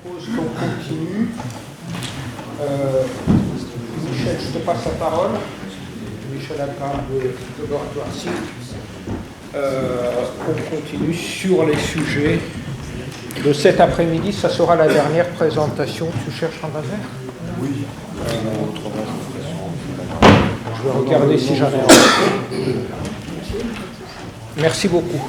propose qu'on continue. Michel, je te passe la parole. Michel Alcan de Laboratoire CIRT. On continue sur les sujets de cet après-midi. Ça sera la dernière présentation. Tu cherches un laser ? Oui. Je vais regarder si j'en ai un. Merci beaucoup.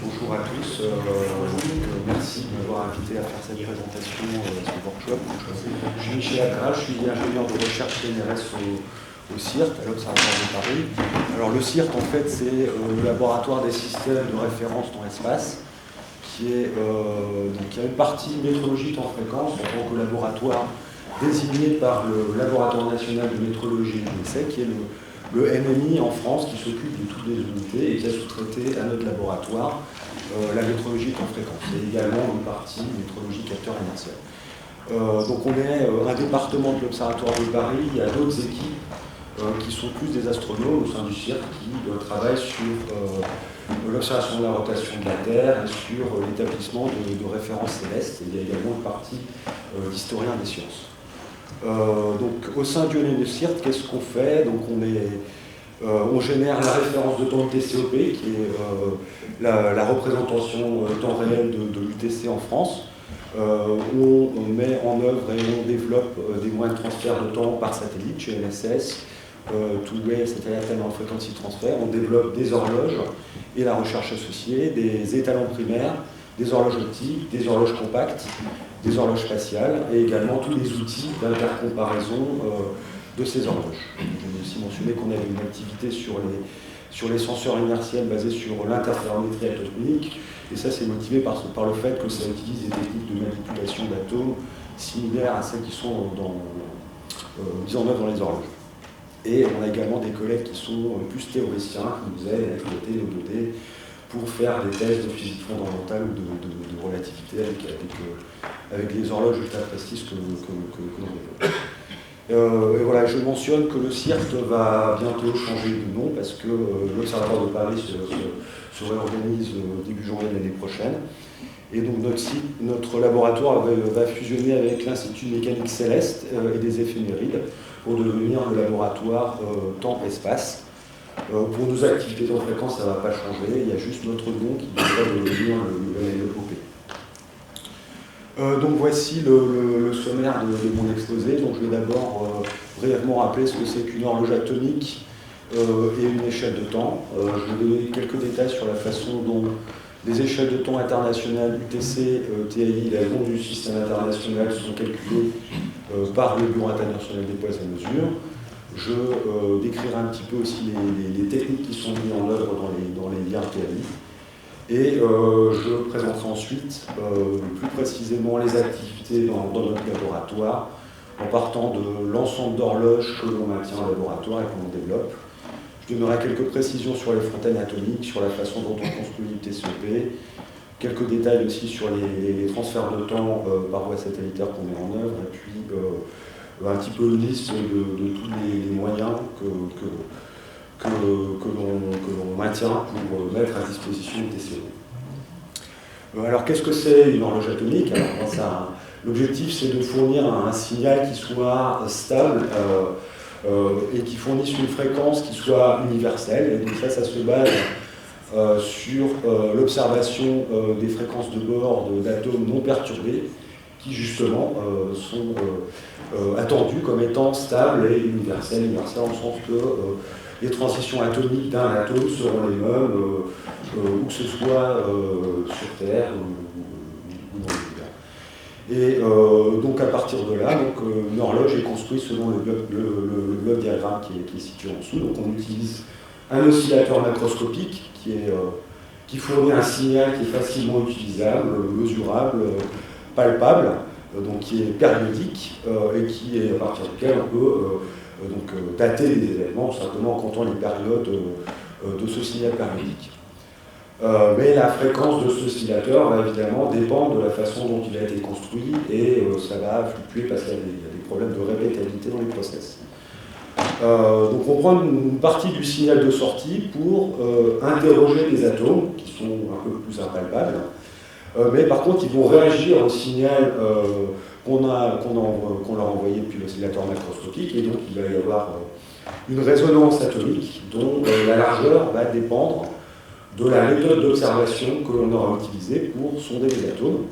Bonjour à tous, merci de m'avoir invité à faire cette présentation, ce workshop. Je suis Michel Alcan, je suis ingénieur de recherche CNRS au CIRT, à l'Observatoire de Paris. Alors le CIRT, en fait, c'est le laboratoire des systèmes de référence dans l'espace, qui a une partie métrologique en fréquence en tant que laboratoire désigné par le Laboratoire national de métrologie et d'essai, qui est le NMI en France, qui s'occupe de toutes les unités et qui a sous-traité à notre laboratoire la métrologie en fréquence. Et également une partie métrologie capteur inertiel. Donc on est un département de l'Observatoire de Paris. Il y a d'autres équipes qui sont plus des astronomes au sein du CIRT qui travaillent sur l'observation de la rotation de la Terre et sur l'établissement de références célestes. Et il y a également une partie d'historiens des sciences. Donc au sein du CIRT, qu'est-ce qu'on fait? Donc on génère la référence de temps UTCOP, qui est la représentation temps réel de l'UTC en France. On met en œuvre et on développe des moyens de transfert de temps par satellite, GNSS, Two-Way Satellite Time Frequency Transfer. On développe des horloges et la recherche associée, des étalons primaires, des horloges optiques, des horloges compactes, des horloges spatiales et également tous les outils d'intercomparaison de ces horloges. Je vais aussi mentionner qu'on avait une activité sur les senseurs inertiels basés sur l'interférométrie atomique, et ça c'est motivé par le fait que ça utilise des techniques de manipulation d'atomes similaires à celles qui sont mises en œuvre dans les horloges. Et on a également des collègues qui sont plus théoriciens, qui nous aident à exploiter nos données pour faire des tests de physique fondamentale ou de relativité avec les horloges ultra précises que l'on développe. Et voilà, je mentionne que le CIRT va bientôt changer de nom parce que l'Observatoire de Paris se réorganise début janvier de l'année prochaine. Et donc notre laboratoire va fusionner avec l'Institut de mécanique céleste et des éphémérides pour devenir le laboratoire temps-espace. Pour nos activités en fréquence, ça ne va pas changer, il y a juste notre nom qui devrait devenir le LOP. Donc voici le sommaire de mon exposé. Donc je vais d'abord brièvement rappeler ce que c'est qu'une horloge atomique et une échelle de temps. Je vais donner quelques détails sur la façon dont les échelles de temps internationales UTC, TAI, la bombe du système international sont calculées par le Bureau international des poids et mesures. Je décrirai un petit peu aussi les techniques qui sont mises en œuvre dans les liens TAI. Et je présenterai ensuite plus précisément les activités dans notre laboratoire en partant de l'ensemble d'horloges que l'on maintient en laboratoire et que l'on développe. Je donnerai quelques précisions sur les fontaines atomiques, sur la façon dont on construit l'UTCOP, quelques détails aussi sur les transferts de temps par voie satellitaire qu'on met en œuvre, et puis un petit peu une liste de tous les moyens que l'on maintient pour mettre à disposition du TCO. Alors qu'est-ce que c'est une horloge atomique? Alors, l'objectif c'est de fournir un signal qui soit stable et qui fournisse une fréquence qui soit universelle. Et donc ça se base sur l'observation des fréquences de bord d'atomes non perturbés qui justement sont attendus comme étant stables et universels. Universels en sens que les transitions atomiques d'un atome seront les mêmes où que ce soit sur Terre ou dans l'univers. Et donc à partir de là, une horloge est construite selon le bloc diagramme qui est situé en dessous. Donc on utilise un oscillateur macroscopique qui fournit un signal qui est facilement utilisable, mesurable, palpable, donc qui est périodique et qui est à partir duquel on peut dater les événements, tout simplement en comptant les périodes de ce signal périodique. Mais la fréquence de cet oscillateur va évidemment dépendre de la façon dont il a été construit et ça va fluctuer parce qu'il y a des problèmes de répétabilité dans les process. Donc on prend une partie du signal de sortie pour interroger les atomes qui sont un peu plus impalpables, mais par contre ils vont réagir au signal qu'on leur a envoyé depuis l'oscillateur macroscopique, et donc il va y avoir une résonance atomique dont la largeur va dépendre de la méthode d'observation que l'on aura utilisée pour sonder les atomes.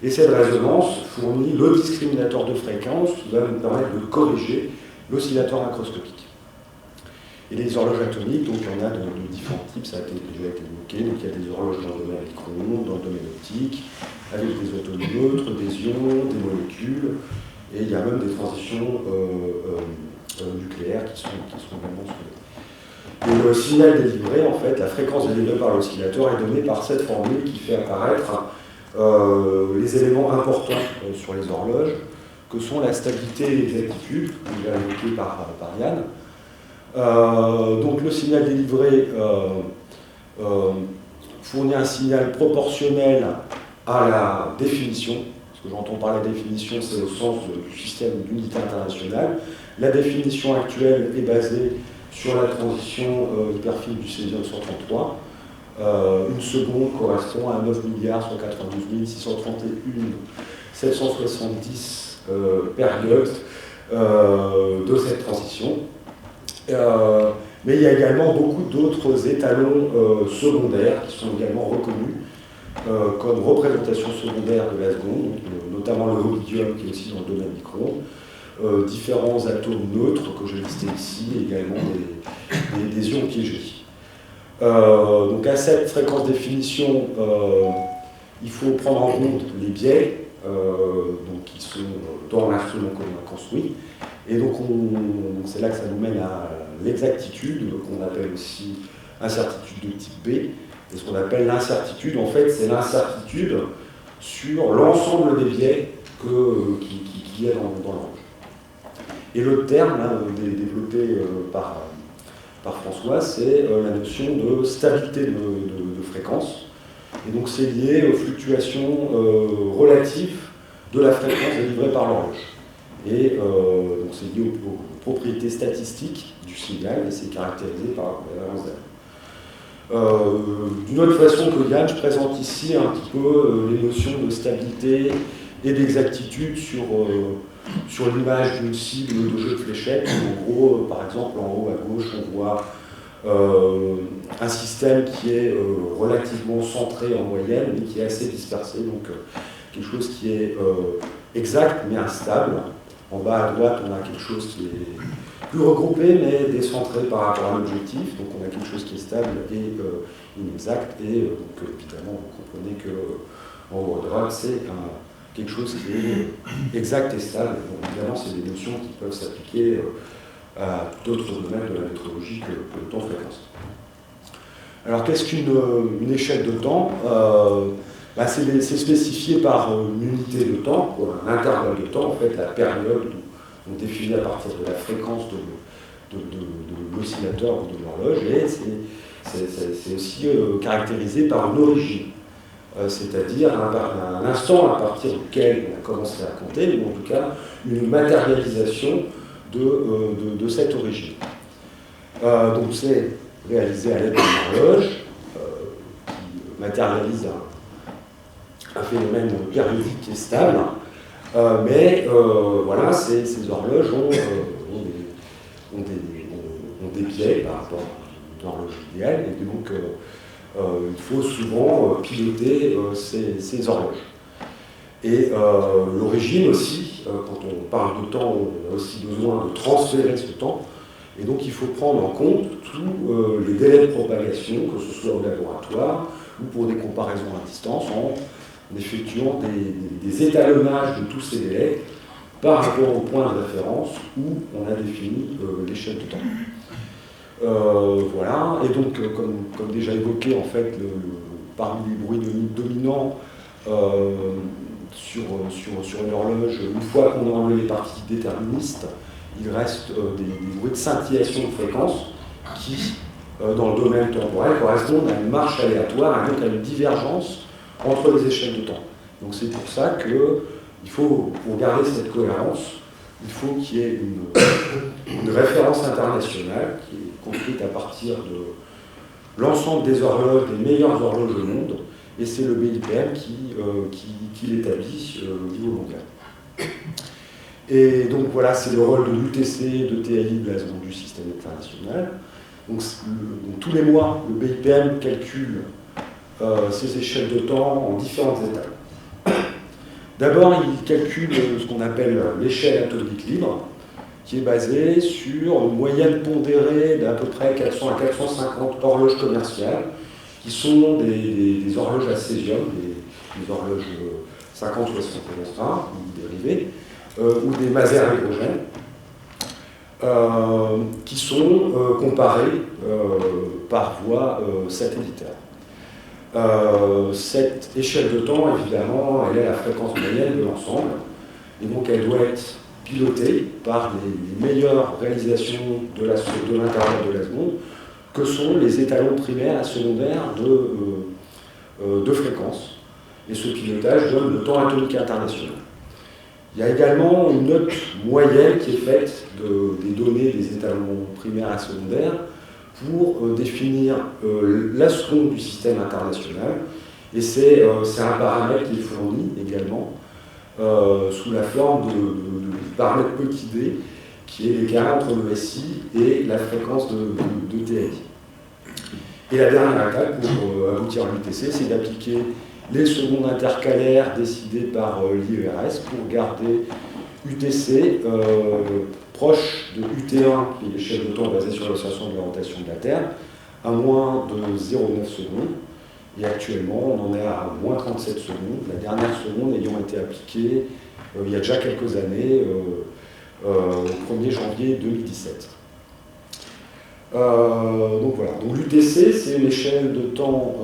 Et cette résonance fournit le discriminateur de fréquence qui va nous permettre de corriger l'oscillateur macroscopique. Et les horloges atomiques, donc il y en a de différents types, ça a déjà été évoqué. Donc il y a des horloges dans le domaine micro-ondes, dans le domaine optique, avec des atomes neutres, des ions, des molécules, et il y a même des transitions nucléaires qui sont également sondées. Et le signal délivré, en fait, la fréquence délivrée par l'oscillateur est donnée par cette formule qui fait apparaître les éléments importants sur les horloges, que sont la stabilité et l'exactitude, déjà évoqué par Yann. Donc le signal délivré fournit un signal proportionnel à la définition. Ce que j'entends par la définition, c'est au sens du système d'unité internationale. La définition actuelle est basée sur la transition hyperfine du césium 133. Une seconde correspond à 9 milliards, soit 92 631 770 périodes de cette transition. Mais il y a également beaucoup d'autres étalons secondaires qui sont également reconnus comme représentation secondaire de la seconde, notamment le rubidium qui est aussi dans le domaine micro-ondes, différents atomes neutres que j'ai listés ici, et également des ions piégés. Donc à cette fréquence définition, il faut prendre en compte les biais donc qui sont dans l'instrument qu'on a construit. Et donc c'est là que ça nous mène à l'exactitude, qu'on appelle aussi incertitude de type B. Et ce qu'on appelle l'incertitude, en fait, c'est l'incertitude sur l'ensemble des biais qu'il y a dans l'orloge. Et le terme développé par François, c'est la notion de stabilité de fréquence. Et donc c'est lié aux fluctuations relatives de la fréquence délivrée par l'horloge. Et donc c'est lié aux propriétés statistiques du signal, et c'est caractérisé par la valence d'Allen. D'une autre façon que Yann, je présente ici un petit peu les notions de stabilité et d'exactitude sur l'image d'une cible de jeu de fléchettes. En gros, par exemple, en haut à gauche, on voit un système qui est relativement centré en moyenne, mais qui est assez dispersé, donc quelque chose qui est exact mais instable. En bas à droite, on a quelque chose qui est plus regroupé mais décentré par rapport à l'objectif, donc on a quelque chose qui est stable et inexact, et donc évidemment vous comprenez que en haut à droite c'est quelque chose qui est exact et stable. Donc évidemment c'est des notions qui peuvent s'appliquer à d'autres domaines de la métrologie que le temps-fréquence. Alors qu'est-ce qu'une échelle de temps? C'est spécifié par une unité de temps, un intervalle de temps, en fait, la période on définit à partir de la fréquence de l'oscillateur ou de l'horloge, et c'est aussi caractérisé par une origine, c'est-à-dire un instant à partir duquel on a commencé à compter, ou en tout cas une matérialisation de cette origine. Donc c'est réalisé à l'aide d'une horloge qui matérialise un phénomène périodique et stable, mais voilà, ces horloges ont des biais par rapport à une horloge idéale, et donc il faut souvent piloter ces horloges. Et l'origine aussi, quand on parle de temps, on a aussi besoin de transférer ce temps, et donc il faut prendre en compte tous les délais de propagation, que ce soit au laboratoire ou pour des comparaisons à distance, en effectuant des étalonnages de tous ces délais par rapport au point de référence où on a défini l'échelle de temps. Voilà, et donc comme déjà évoqué, en fait, parmi les bruits dominants sur une horloge, une fois qu'on a enlevé les parties déterministes, il reste des bruits de scintillation de fréquence qui dans le domaine temporel correspondent à une marche aléatoire et donc à une divergence entre les échelles de temps. Donc c'est pour ça qu'il faut, pour garder cette cohérence, il faut qu'il y ait une référence internationale qui est construite à partir de l'ensemble des horloges, des meilleures horloges au monde, et c'est le BIPM qui l'établit au niveau mondial. Et donc voilà, c'est le rôle de l'UTC, de TAI, de la zone du système international. Donc tous les mois, le BIPM calcule ces échelles de temps en différentes étapes. D'abord, il calcule ce qu'on appelle l'échelle atomique libre, qui est basée sur une moyenne pondérée d'à peu près 400 à 450 horloges commerciales, qui sont des horloges à césium, des horloges 50-71 ou dérivées, ou des masers hydrogènes, qui sont comparés par voie satellitaire. Cette échelle de temps, évidemment, elle est la fréquence moyenne de l'ensemble, et donc elle doit être pilotée par les meilleures réalisations de l'intérieur de la seconde, que sont les étalons primaires et secondaires de fréquence. Et ce pilotage donne le temps atomique international. Il y a également une note moyenne qui est faite des données des étalons primaires et secondaires pour définir la seconde du système international. Et c'est un paramètre qui est fourni également sous la forme de paramètre petit d, qui est l'écart entre le SI et la fréquence de TAI. Et la dernière étape pour aboutir à l'UTC, c'est d'appliquer les secondes intercalaires décidées par l'IERS pour garder UTC proche de UT1, qui est l'échelle de temps basée sur l'observation de la rotation de la Terre, à moins de 0,9 secondes. Et actuellement, on en est à moins 37 secondes, la dernière seconde ayant été appliquée il y a déjà quelques années, au 1er janvier 2017. Donc voilà, donc l'UTC, c'est une échelle de temps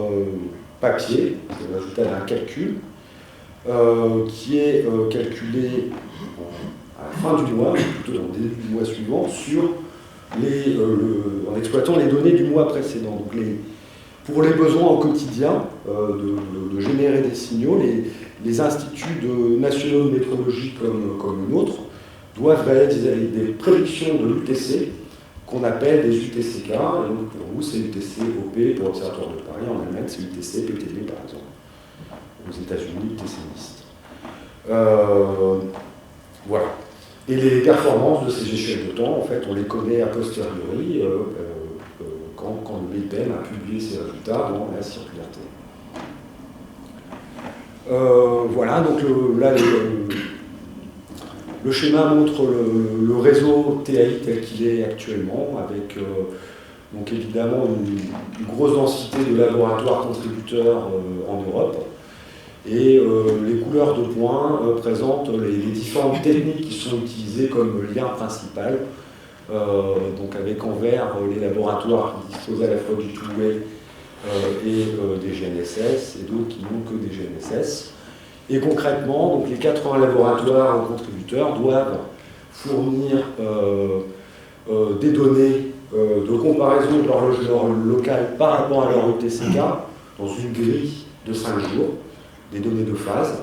papier, c'est le résultat d'un calcul, qui est calculé à la fin du mois, plutôt dans le début du mois suivant, en exploitant les données du mois précédent. Donc pour les besoins au quotidien de générer des signaux, les instituts nationaux de métrologie comme le nôtre doivent réaliser des prédictions de l'UTC qu'on appelle des UTCK. Et donc pour vous, c'est UTC-OP pour l'Observatoire de Paris. En Allemagne, c'est UTC-PTB par exemple. Aux États-Unis, UTC-NIST. Voilà. Et les performances de ces échelles de temps, en fait, on les connaît a posteriori quand le BIPM a publié ses résultats dans la circularité. Voilà, donc là, le schéma montre le réseau TAI tel qu'il est actuellement, avec donc évidemment une grosse densité de laboratoires contributeurs en Europe. Et les couleurs de points présentent les différentes techniques qui sont utilisées comme lien principal. Donc avec en vert les laboratoires qui disposent à la fois du two-way et des GNSS, et d'autres qui n'ont que des GNSS. Et concrètement, donc les 80 laboratoires contributeurs doivent fournir des données de comparaison de l'horloge locale par rapport à leur UTCK dans une grille de 5 jours, des données de phase.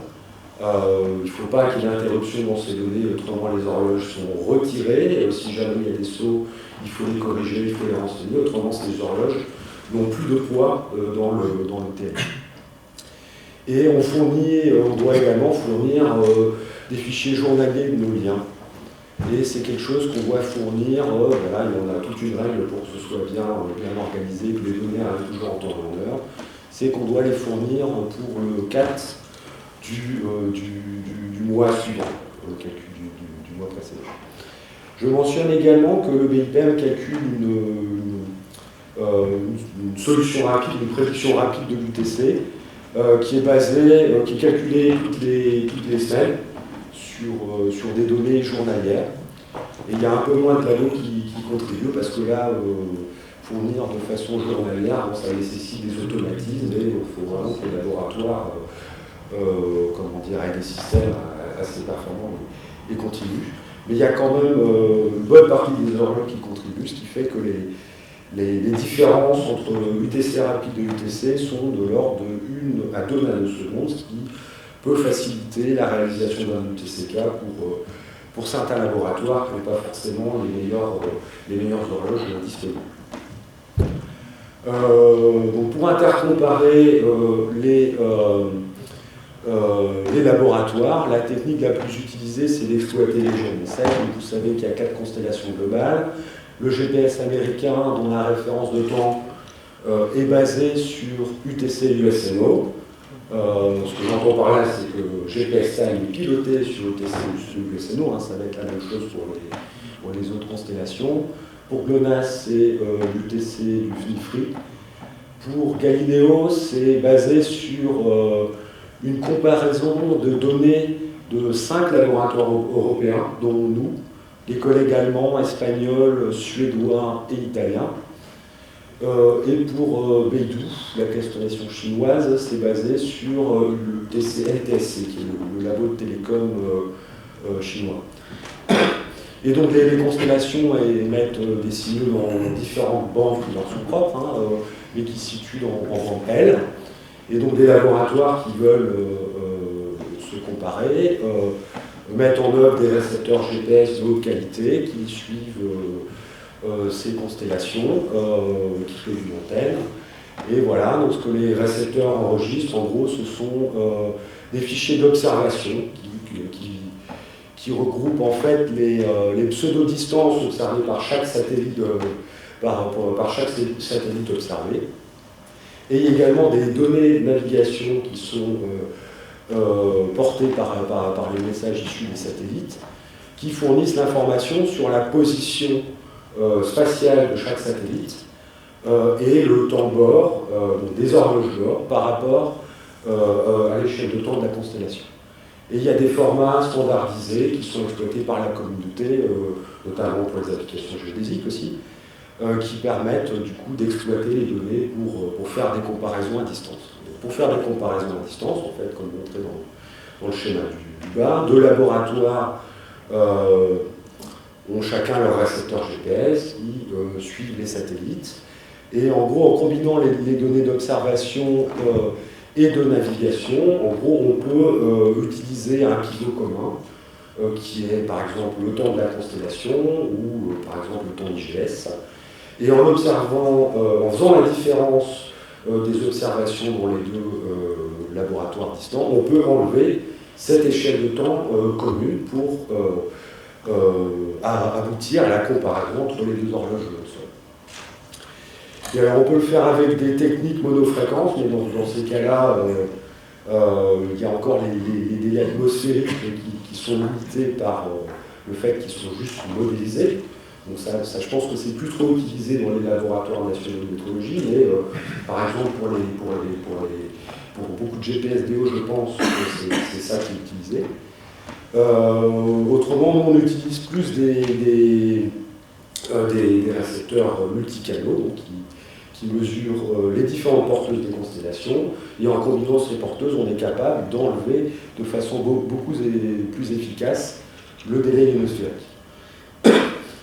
Il ne faut pas qu'il y ait interruption dans ces données, autrement les horloges sont retirées, et si jamais il y a des sauts, il faut les corriger, il faut les renseigner, autrement ces horloges n'ont plus de poids dans le TM. Et on doit également fournir des fichiers journaliers de nos liens. Et c'est quelque chose qu'on doit fournir, voilà, il y en a toute une règle pour que ce soit bien organisé, que les données arrivent toujours en temps et en heure. C'est qu'on doit les fournir pour le 4 du mois suivant, le calcul du mois précédent. Je mentionne également que le BIPM calcule une solution rapide, une prédiction rapide de l'UTC, qui est calculée toutes les semaines sur des données journalières. Et il y a un peu moins de tableaux qui contribuent parce que là, fournir de façon journalière, ça nécessite des automatismes et il faut vraiment que les laboratoires aient des systèmes assez performants et continus. Mais il y a quand même une bonne partie des horloges qui contribuent, ce qui fait que les différences entre UTC rapide et UTC sont de l'ordre de 1 à 2 nanosecondes, ce qui peut faciliter la réalisation d'un UTCK pour certains laboratoires qui n'ont pas forcément les meilleures horloges disponibles. Donc pour intercomparer les laboratoires, la technique la plus utilisée, c'est d'exploiter les GNSS. Donc vous savez qu'il y a 4 constellations globales. Le GPS américain, dont la référence de temps est basée sur UTC et USNO. Ce que j'entends par là, c'est que GPS Time est piloté sur UTC et USNO, ça va être la même chose pour les autres constellations. Pour GLONASS, c'est l'UTC du FNIFRI. Pour Galileo, c'est basé sur une comparaison de données de 5 laboratoires européens, dont nous, les collègues allemands, espagnols, suédois et italiens. Et pour Beidou, la constellation chinoise, c'est basé sur le LTSC, qui est le labo de télécom chinois. Et donc les constellations émettent des signaux dans différentes bandes qui leur sont propres, mais qui se situent en bande L. Et donc des laboratoires qui veulent se comparer mettent en œuvre des récepteurs GPS de haute qualité qui suivent ces constellations, qui créent une antenne. Et voilà, donc ce que les récepteurs enregistrent, en gros, ce sont des fichiers d'observation qui regroupent en fait les pseudo-distances observées par chaque satellite, par chaque satellite observé. Et il y a également des données de navigation qui sont portées par les messages issus des satellites, qui fournissent l'information sur la position spatiale de chaque satellite et le temps bord, donc des horloges bord, par rapport à l'échelle de temps de la constellation. Et il y a des formats standardisés qui sont exploités par la communauté, notamment pour les applications géodésiques aussi, qui permettent du coup d'exploiter les données pour faire des comparaisons à distance. Donc, pour faire des comparaisons à distance, en fait, comme montré dans le schéma du bas, deux laboratoires ont chacun leur récepteur GPS qui suivent les satellites. Et en gros, en combinant les données d'observation et de navigation, en gros, on peut utiliser un pivot commun qui est par exemple le temps de la constellation ou par exemple le temps IGS. Et en observant, en faisant la différence des observations dans les deux laboratoires distants, on peut enlever cette échelle de temps commune pour aboutir à la comparaison entre les deux horloges de sol. Et alors on peut le faire avec des techniques monofréquences, mais dans ces cas-là, il y a encore les délais atmosphériques qui sont limités par le fait qu'ils sont juste modélisés. Donc ça, je pense que c'est plus trop utilisé dans les laboratoires nationaux de météorologie, mais par exemple pour beaucoup de GPSDO, je pense que c'est ça qui est utilisé. Autrement, on utilise plus des récepteurs multicanaux, donc qui mesurent les différentes porteuses des constellations, et en combinant ces porteuses, on est capable d'enlever de façon beaucoup plus efficace le délai ionosphérique.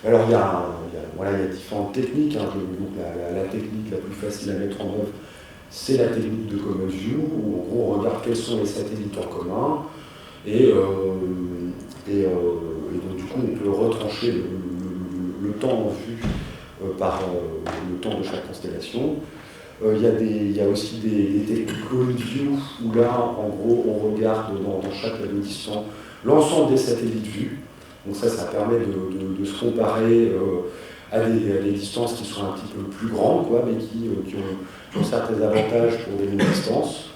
Alors il y a différentes techniques, donc la technique la plus facile à mettre en œuvre, c'est la technique de Common View, où en gros on regarde quels sont les satellites en commun, et donc du coup on peut retrancher le temps en vue par le temps de chaque constellation. Il y a aussi des techniques Common View, où là en gros on regarde dans chaque label distant l'ensemble des satellites vus. Donc ça permet de se comparer à des distances qui sont un petit peu plus grandes, mais qui ont certains avantages pour des longues distances,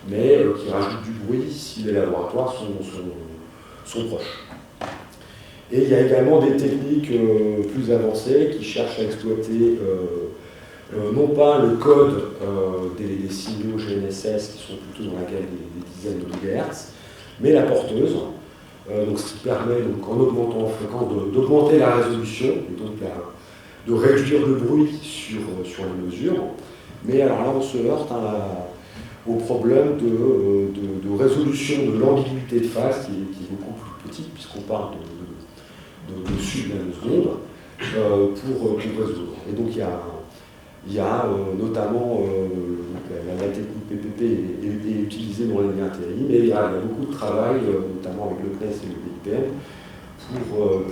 mais qui rajoutent du bruit si les laboratoires sont proches. Et il y a également des techniques plus avancées qui cherchent à exploiter non pas le code des signaux GNSS qui sont plutôt dans la gamme des dizaines de gigahertz, mais la porteuse. Donc, ce qui permet, donc, en augmentant en fréquence, d'augmenter la résolution, et donc de réduire le bruit sur les mesures. Mais alors là, on se heurte au problème de résolution de l'ambiguïté de phase, qui est beaucoup plus petite, puisqu'on parle de sub-nanosecondes, pour résoudre. Et donc, il y Il y a notamment la technique PPP est utilisée dans les liens TI, mais il y a beaucoup de travail, notamment avec le CNES et le BIPM,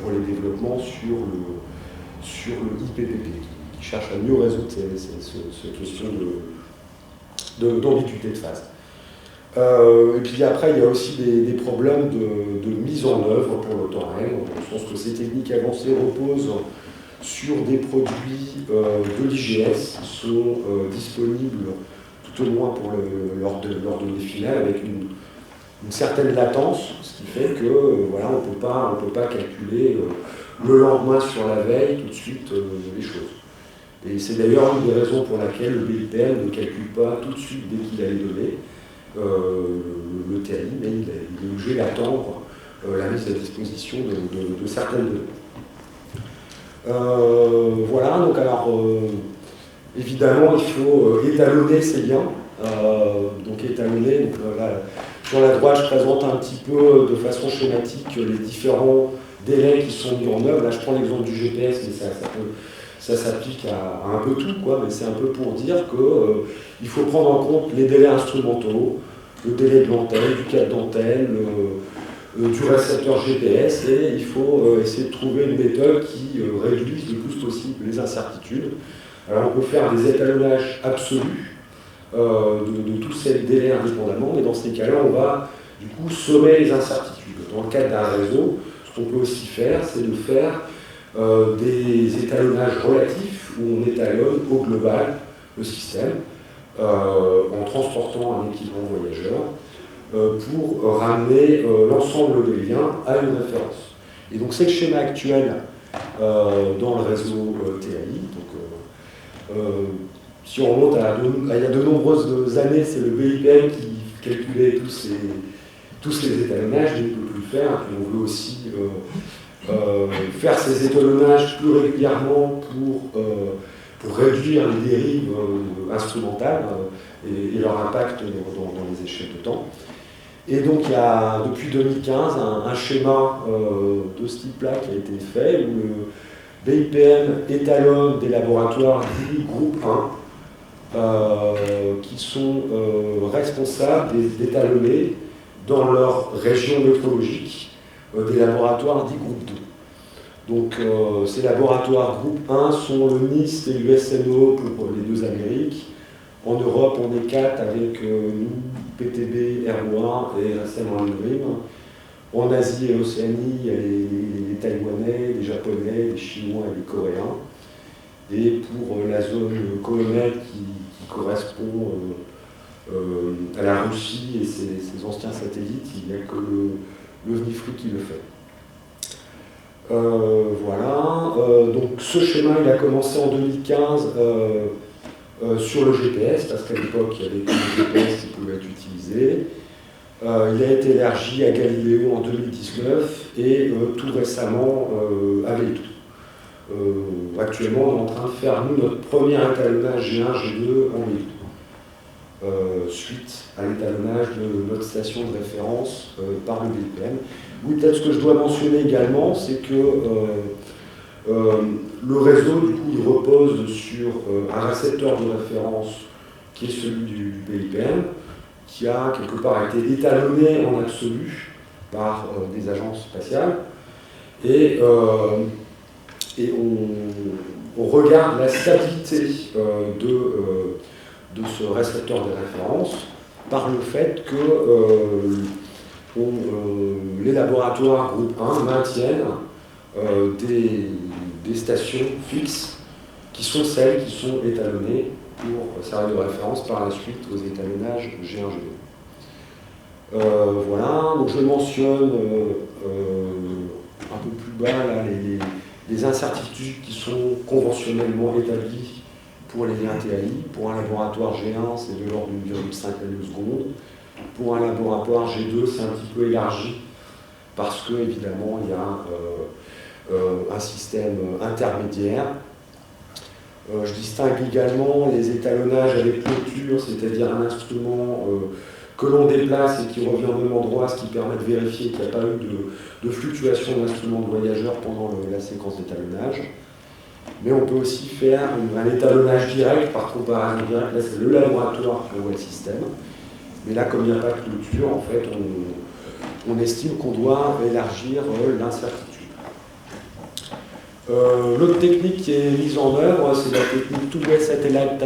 pour les développements sur le IPPP, qui cherche à mieux résoudre cette question d'ambiguïté de phase. Et puis après, il y a aussi des problèmes de mise en œuvre pour le temps réel. Je pense que ces techniques avancées reposent sur des produits de l'IGS qui sont disponibles tout au moins pour leur données finales avec une certaine latence, ce qui fait que voilà, on peut pas calculer le lendemain sur la veille tout de suite les choses. Et c'est d'ailleurs une des raisons pour laquelle le BIPM ne calcule pas tout de suite dès qu'il a les données le TRI, mais il est obligé d'attendre la mise à disposition de certaines données. Voilà, donc alors évidemment il faut étalonner ces liens. Donc étalonner, donc, là, sur la droite je présente un petit peu de façon schématique les différents délais qui sont mis en œuvre. Là je prends l'exemple du GPS, mais ça s'applique à un peu tout, quoi, mais c'est un peu pour dire qu'il faut prendre en compte les délais instrumentaux, le délai de l'antenne, du câble d'antenne, du récepteur GPS, et il faut essayer de trouver une méthode qui réduise le plus possible les incertitudes. Alors on peut faire des étalonnages absolus de tous ces délais indépendamment, mais dans ces cas-là, on va du coup sommer les incertitudes. Dans le cadre d'un réseau, ce qu'on peut aussi faire, c'est de faire des étalonnages relatifs où on étalonne au global le système en transportant un équipement voyageur pour ramener l'ensemble des liens à une référence. Et donc c'est le schéma actuel dans le réseau TAI. Donc, si on remonte il y a de nombreuses années, c'est le BIPM qui calculait tous ces étalonnages, il ne peut plus le faire, et on veut aussi faire ces étalonnages plus régulièrement pour réduire les dérives instrumentales et leur impact dans les échelles de temps. Et donc il y a depuis 2015 un schéma de ce type-là qui a été fait, où le BIPM étalonne des laboratoires dits groupe 1 qui sont responsables d'étalonner dans leur région métrologique des laboratoires dits groupe 2. Donc ces laboratoires groupe 1 sont le NIST et l'USNO pour les deux Amériques. En Europe, on est 4 avec nous, PTB, Airwar et récemment Dream. En Asie et Océanie, il y a les Taïwanais, les Japonais, les Chinois et les Coréens. Et pour la zone Comet qui correspond à la Russie et ses anciens satellites, il n'y a que le VNIFRI qui le fait. Voilà, donc ce schéma il a commencé en 2015 sur le GPS, parce qu'à l'époque il y avait que le GPS qui pouvait être utilisé. Il a été élargi à Galileo en 2019 et tout récemment à Vélitou. Actuellement on est en train de faire nous notre premier étalonnage G1, G2 en Vélitou, suite à l'étalonnage de notre station de référence par le BIPM. Oui, peut-être ce que je dois mentionner également, c'est que le réseau, du coup, il repose sur un récepteur de référence qui est celui du BIPM, qui a quelque part été étalonné en absolu par des agences spatiales. Et on regarde la stabilité de ce récepteur de référence par le fait que les laboratoires groupe 1 maintiennent des stations fixes qui sont celles qui sont étalonnées pour servir de référence par la suite aux étalonnages G1, G2. Voilà, donc je mentionne un peu plus bas là, les incertitudes qui sont conventionnellement établies pour les liens TAI. Pour un laboratoire G1, c'est de l'ordre d'une 1,5 nanoseconde. Pour un laboratoire G2, c'est un petit peu élargi parce que, évidemment, il y a un système intermédiaire. Je distingue également les étalonnages avec clôture, c'est-à-dire un instrument que l'on déplace et qui revient au même endroit, ce qui permet de vérifier qu'il n'y a pas eu de fluctuation d'instrument de voyageur pendant la séquence d'étalonnage. mais on peut aussi faire un étalonnage direct par comparaison directe. Là, c'est le laboratoire qui envoie le système. Mais là, comme il n'y a pas de clôture, en fait, on estime qu'on doit élargir l'incertitude. L'autre technique qui est mise en œuvre, c'est la technique Two-Way Satellite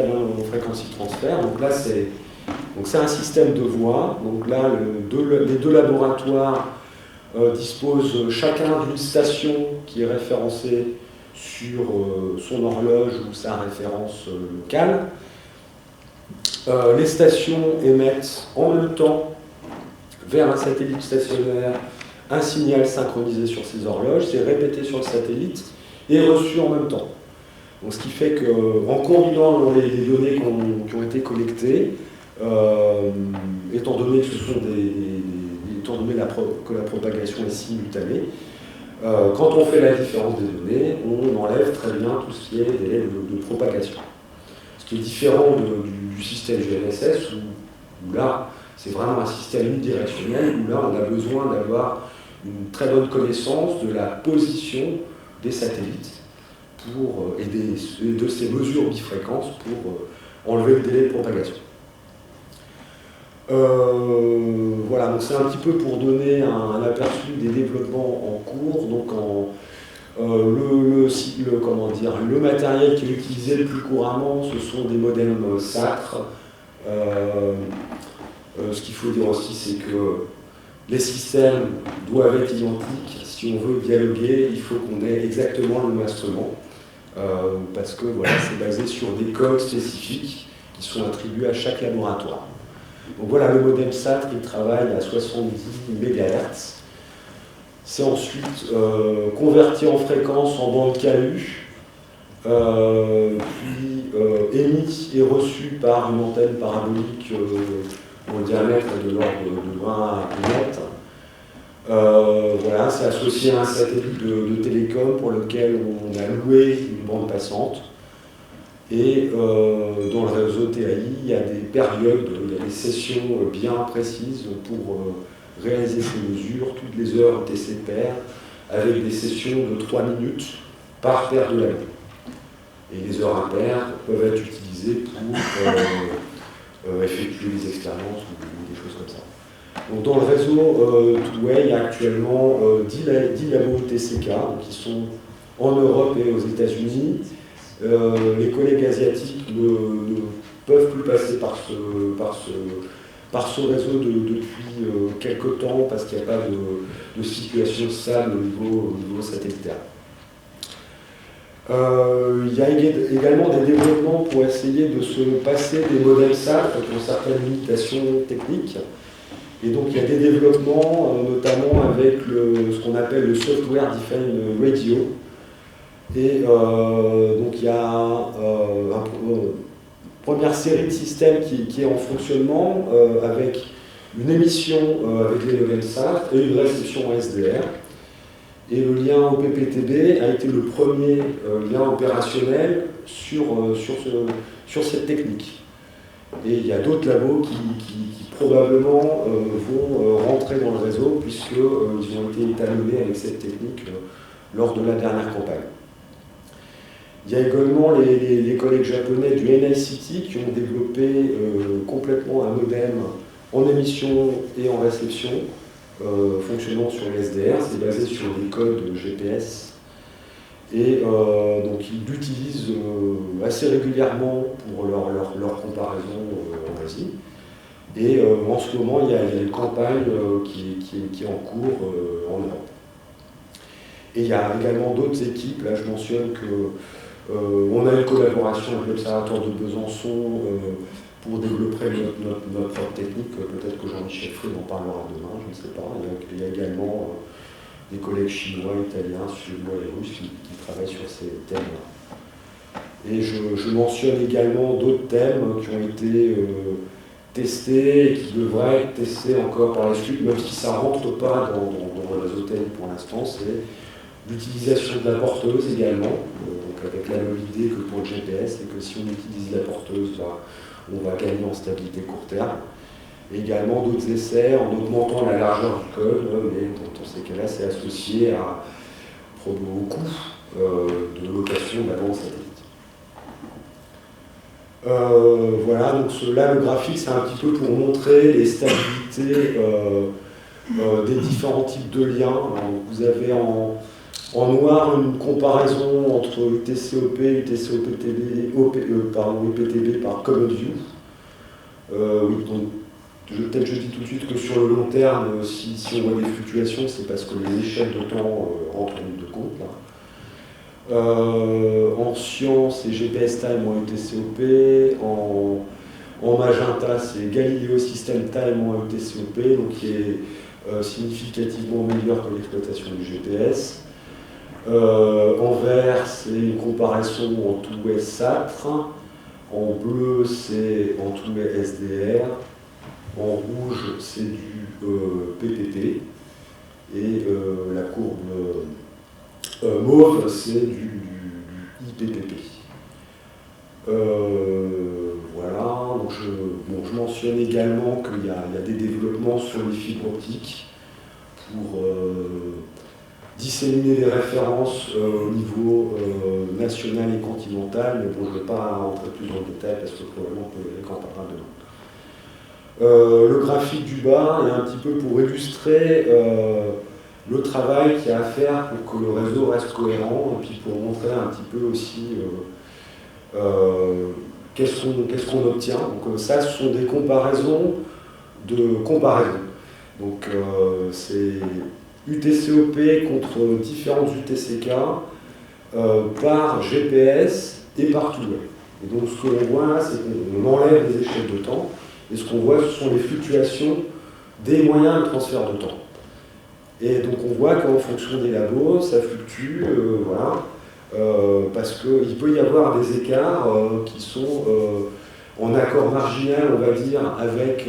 Frequency Transfer. Donc là, c'est un système de voies. Donc là, les deux laboratoires disposent chacun d'une station qui est référencée sur son horloge ou sa référence locale. Les stations émettent en même temps vers un satellite stationnaire un signal synchronisé sur ces horloges, c'est répété sur le satellite et reçu en même temps. Donc, ce qui fait qu'en combinant les données qui ont été collectées, étant donné que la propagation est simultanée, quand on fait la différence des données, on enlève très bien tout ce qui est délai de propagation. Ce qui est différent du système GNSS, où là, c'est vraiment un système unidirectionnel, où là, on a besoin d'avoir une très bonne connaissance de la position des satellites et de ces mesures bifréquences pour enlever le délai de propagation. Voilà, donc c'est un petit peu pour donner un aperçu des développements en cours. Donc le matériel qui est utilisé le plus couramment, ce sont des modems SATRE. Ce qu'il faut dire aussi, c'est que les systèmes doivent être identiques. Si on veut dialoguer, il faut qu'on ait exactement le même instrument, parce que voilà, c'est basé sur des codes spécifiques qui sont attribués à chaque laboratoire. Donc voilà, le modem SATRE, il travaille à 70 MHz. C'est ensuite converti en fréquence en bande KU, puis émis et reçu par une antenne parabolique dont le diamètre est de l'ordre de 20 mètres. Voilà, c'est associé à un satellite de télécom pour lequel on a loué une bande passante. Et dans le réseau TAI, il y a des périodes, il y a des sessions bien précises pour réaliser ces mesures. Toutes les heures TC pair, avec des sessions de 3 minutes par paire de la nuit. Et les heures impaires peuvent être utilisées pour effectuer des expériences ou des choses comme ça. Donc dans le réseau Two-Way, il y a actuellement 10 labos TCK qui sont en Europe et aux États-Unis. Les collègues asiatiques ne peuvent plus passer par ce réseau depuis quelque temps parce qu'il n'y a pas de situation stable au niveau satellitaire. Il y a également des développements pour essayer de se passer des modèles SATRE qui ont certaines limitations techniques. Et donc il y a des développements, notamment avec ce qu'on appelle le Software Defined Radio. Et donc il y a une première série de systèmes qui est en fonctionnement avec une émission avec les modems SATRE et une réception en SDR. Et le lien OPPTB a été le premier lien opérationnel sur cette technique. Et il y a d'autres labos qui probablement vont rentrer dans le réseau puisqu'ils ont été étalonnés avec cette technique lors de la dernière campagne. Il y a également les collègues japonais du NICT qui ont développé complètement un modem en émission et en réception fonctionnant sur les SDR. C'est basé sur des codes GPS. Et donc ils l'utilisent assez régulièrement pour leur comparaison en Asie. Et en ce moment, il y a une campagne qui est en cours en Europe. Et il y a également d'autres équipes. Là, je mentionne qu'on a une collaboration avec l'Observatoire de Besançon pour développer notre forme technique. Peut-être que Jean-Michel Freud en parlera demain, je ne sais pas. Il y a également des collègues chinois, italiens, suédois et russes qui travaillent sur ces thèmes-là. Et je mentionne également d'autres thèmes qui ont été testés et qui devraient être testés encore par la suite, même si ça ne rentre pas dans le réseau TAI pour l'instant. C'est l'utilisation de la porteuse également, donc avec la même idée que pour le GPS, et que si on utilise la porteuse, on va gagner en stabilité court terme. Et également d'autres essais en augmentant la largeur du code, mais dans ces cas-là, c'est associé au coût de location de la bande satellitaire. Voilà, donc là le graphique c'est un petit peu pour montrer les stabilités des différents types de liens. Alors, vous avez en noir une comparaison entre UTCOP, UTCOPTB, UPTB par Common View. Oui, donc, peut-être je dis tout de suite que sur le long terme, si on voit des fluctuations, c'est parce que les échelles de temps rentrent en ligne de compte. Là. En sciences, c'est GPS Time en UTCOP, en magenta, c'est Galileo System Time en UTCOP, donc qui est significativement meilleur que l'exploitation du GPS. En vert, c'est une comparaison en two-way SATR, en bleu, c'est en two-way SDR, en rouge, c'est du PPP, et la courbe mauve, c'est du IPPP. Voilà, donc je mentionne également qu'il y a des développements sur les fibres optiques pour disséminer les références au niveau national et continental, mais bon, je ne vais pas rentrer plus dans le détail parce que probablement on peut en parler demain. Le graphique du bas est un petit peu pour illustrer le travail qu'il y a à faire pour que le réseau reste cohérent et puis pour montrer un petit peu aussi qu'est-ce qu'on obtient. Donc ça, ce sont des comparaisons de comparaison. Donc c'est UTCOP contre différentes UTCK par GPS et par two-way. Et donc ce que l'on voit là, c'est qu'on enlève les échelles de temps et ce qu'on voit, ce sont les fluctuations des moyens de transfert de temps. Et donc on voit qu'en fonction des labos, ça fluctue, voilà, parce qu'il peut y avoir des écarts qui sont en accord marginal, on va dire, avec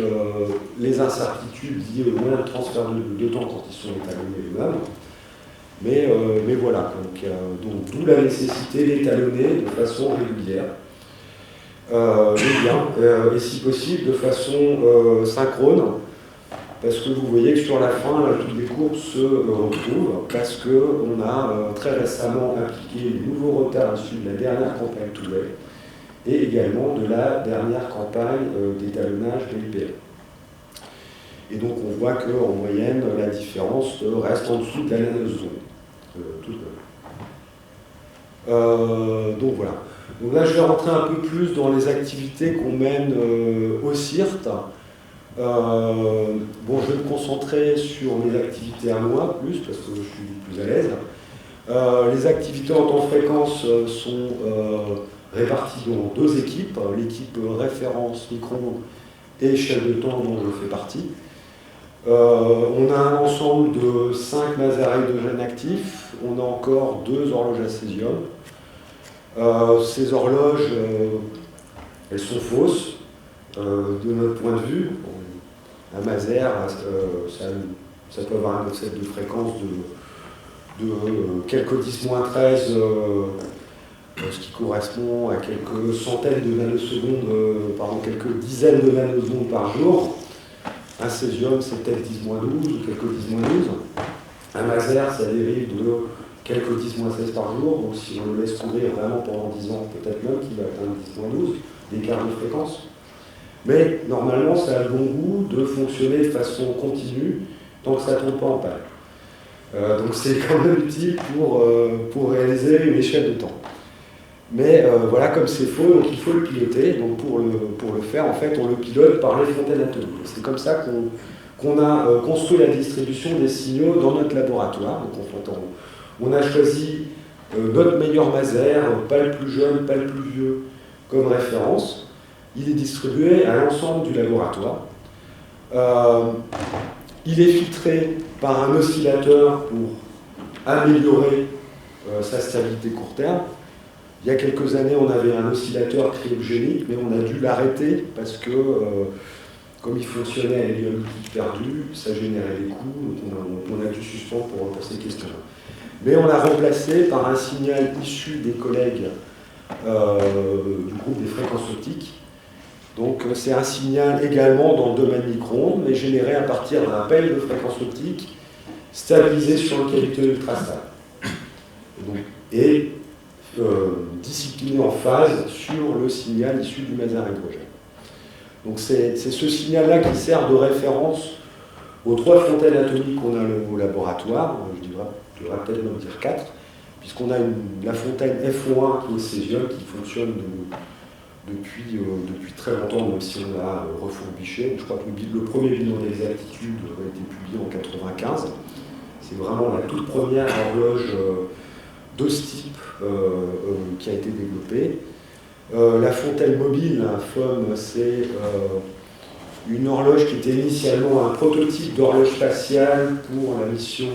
les incertitudes liées aux moyens de transfert de temps quand ils sont étalonnés eux-mêmes. Mais voilà, donc d'où la nécessité d'étalonner de façon régulière les liens, et si possible de façon synchrone. Parce que vous voyez que sur la fin, là, toutes les courbes se retrouvent, parce qu'on a très récemment appliqué les nouveaux retards issus de la dernière campagne two-way et également de la dernière campagne d'étalonnage de l'IPA. Et donc on voit qu'en moyenne, la différence reste en dessous de la nanoseconde. Donc voilà. Donc là, je vais rentrer un peu plus dans les activités qu'on mène au CIRT. Bon, je vais me concentrer sur mes activités à moi, plus, parce que je suis plus à l'aise. Les activités en temps fréquence sont réparties dans deux équipes, l'équipe référence micro et échelle de temps dont je fais partie. On a un ensemble de 5 masers hydrogène actifs, on a encore 2 horloges à césium. Ces horloges, elles sont fausses, de notre point de vue. Un maser, ça peut avoir un offset de fréquence de quelques 10-13, ce qui correspond à quelques centaines de nanosecondes, quelques dizaines de nanosecondes par jour. Un césium, c'est peut-être 10-12 ou quelques 10-12. Un maser, ça dérive de quelques 10-16 par jour, donc si on le laisse courir vraiment pendant 10 ans, peut-être même qu'il va atteindre 10-12, d'écart de fréquence. Mais normalement, ça a le bon goût de fonctionner de façon continue tant que ça ne tombe pas en panne. Donc c'est quand même utile pour réaliser une échelle de temps. Mais voilà, comme c'est faux, donc il faut le piloter. Donc pour le faire, en fait, on le pilote par les fontaines atomiques. C'est comme ça qu'on a construit la distribution des signaux dans notre laboratoire. Donc on a choisi notre meilleur maser, pas le plus jeune, pas le plus vieux, comme référence. Il est distribué à l'ensemble du laboratoire. Il est filtré par un oscillateur pour améliorer sa stabilité court terme. Il y a quelques années, on avait un oscillateur cryogénique, mais on a dû l'arrêter parce que, comme il fonctionnait à l'hélium liquide perdu, ça générait des coûts, donc on a dû suspendre pour ces questions-là. Mais on l'a remplacé par un signal issu des collègues du groupe des fréquences optiques. Donc c'est un signal également dans le domaine micro-ondes, mais généré à partir d'un appel de fréquences optiques stabilisé sur le cavité ultrastable. Et discipliné en phase sur le signal issu du maser hydrogène. Donc c'est ce signal-là qui sert de référence aux 3 fontaines atomiques qu'on a au laboratoire, je devrais peut-être même dire 4, puisqu'on a la fontaine FO1 qui est césium, qui fonctionne depuis très longtemps, même si on l'a refourbiché. Je crois que le premier bilan d'exactitude a été publié en 1995. C'est vraiment la toute première horloge de ce type qui a été développée. La fontaine mobile, FOM, c'est une horloge qui était initialement un prototype d'horloge spatiale pour la mission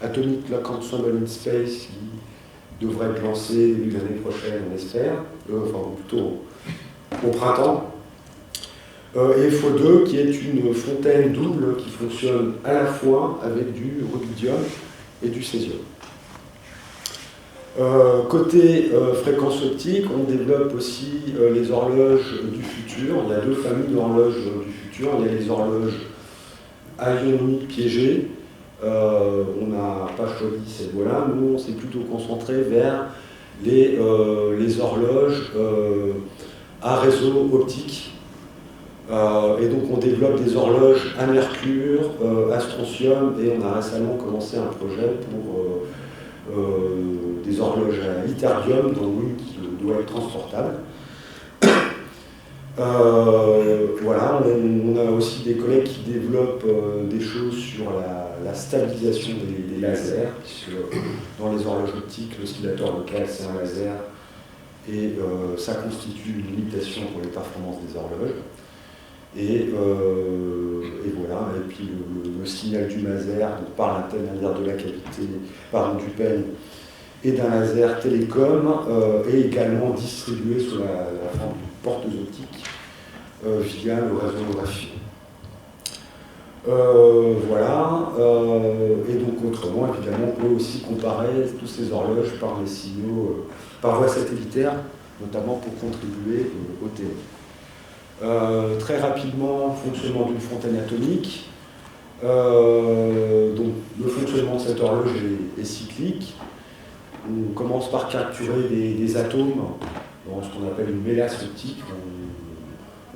Atomic Clock Ensemble in Space qui devrait être lancée début de l'année prochaine, on espère, enfin plutôt au printemps. Et FO2 qui est une fontaine double qui fonctionne à la fois avec du rubidium et du césium. Côté fréquence optique, on développe aussi les horloges du futur. Il y a 2 familles d'horloges du futur. Il y a les horloges ioniques piégées. On n'a pas choisi cette voie-là. Nous, on s'est plutôt concentré vers les horloges à réseau optique. Et donc on développe des horloges à mercure, à strontium, et on a récemment commencé un projet pour des horloges à ytterbium, dont une qui doit être transportable. Voilà, on a aussi des collègues qui développent des choses sur la stabilisation des lasers, puisque dans les horloges optiques, l'oscillateur local c'est un laser, et ça constitue une limitation pour les performances des horloges. Et voilà, et puis le signal du maser, donc par l'intermédiaire de la cavité, du peigne et d'un laser télécom, est également distribué sous la forme de portes optiques via le réseau Rafi. Voilà, et donc autrement, évidemment, on peut aussi comparer tous ces horloges par les signaux, par voie satellitaire, notamment pour contribuer au télé. Très rapidement, fonctionnement d'une fontaine atomique. Donc, le fonctionnement de cette horloge est cyclique. On commence par capturer des atomes dans ce qu'on appelle une mélasse optique.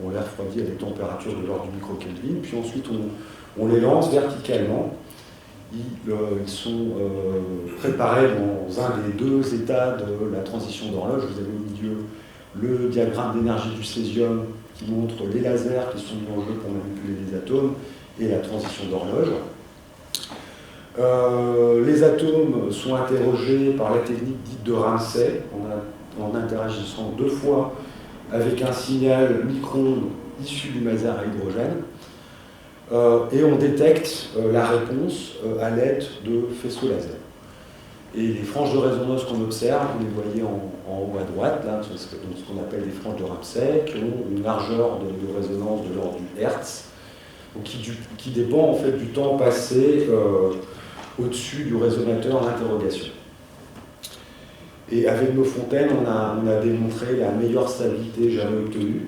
On les refroidit à des températures de l'ordre du microkelvin, puis ensuite on les lance verticalement. Ils sont préparés dans un des 2 états de la transition d'horloge. Vous avez au milieu le diagramme d'énergie du césium qui montre les lasers qui sont mis en jeu pour manipuler les atomes et la transition d'horloge. Les atomes sont interrogés par la technique dite de Ramsay en interagissant 2 fois avec un signal micro-ondes issu du maser à hydrogène, et on détecte la réponse à l'aide de faisceaux laser. Et les franges de résonance qu'on observe, vous les voyez en haut à droite, là, ce qu'on appelle des franges de Ramsay, qui ont une largeur de résonance de l'ordre du Hertz, donc qui dépend en fait du temps passé au-dessus du résonateur d'interrogation. Et avec nos fontaines, on a démontré la meilleure stabilité jamais obtenue,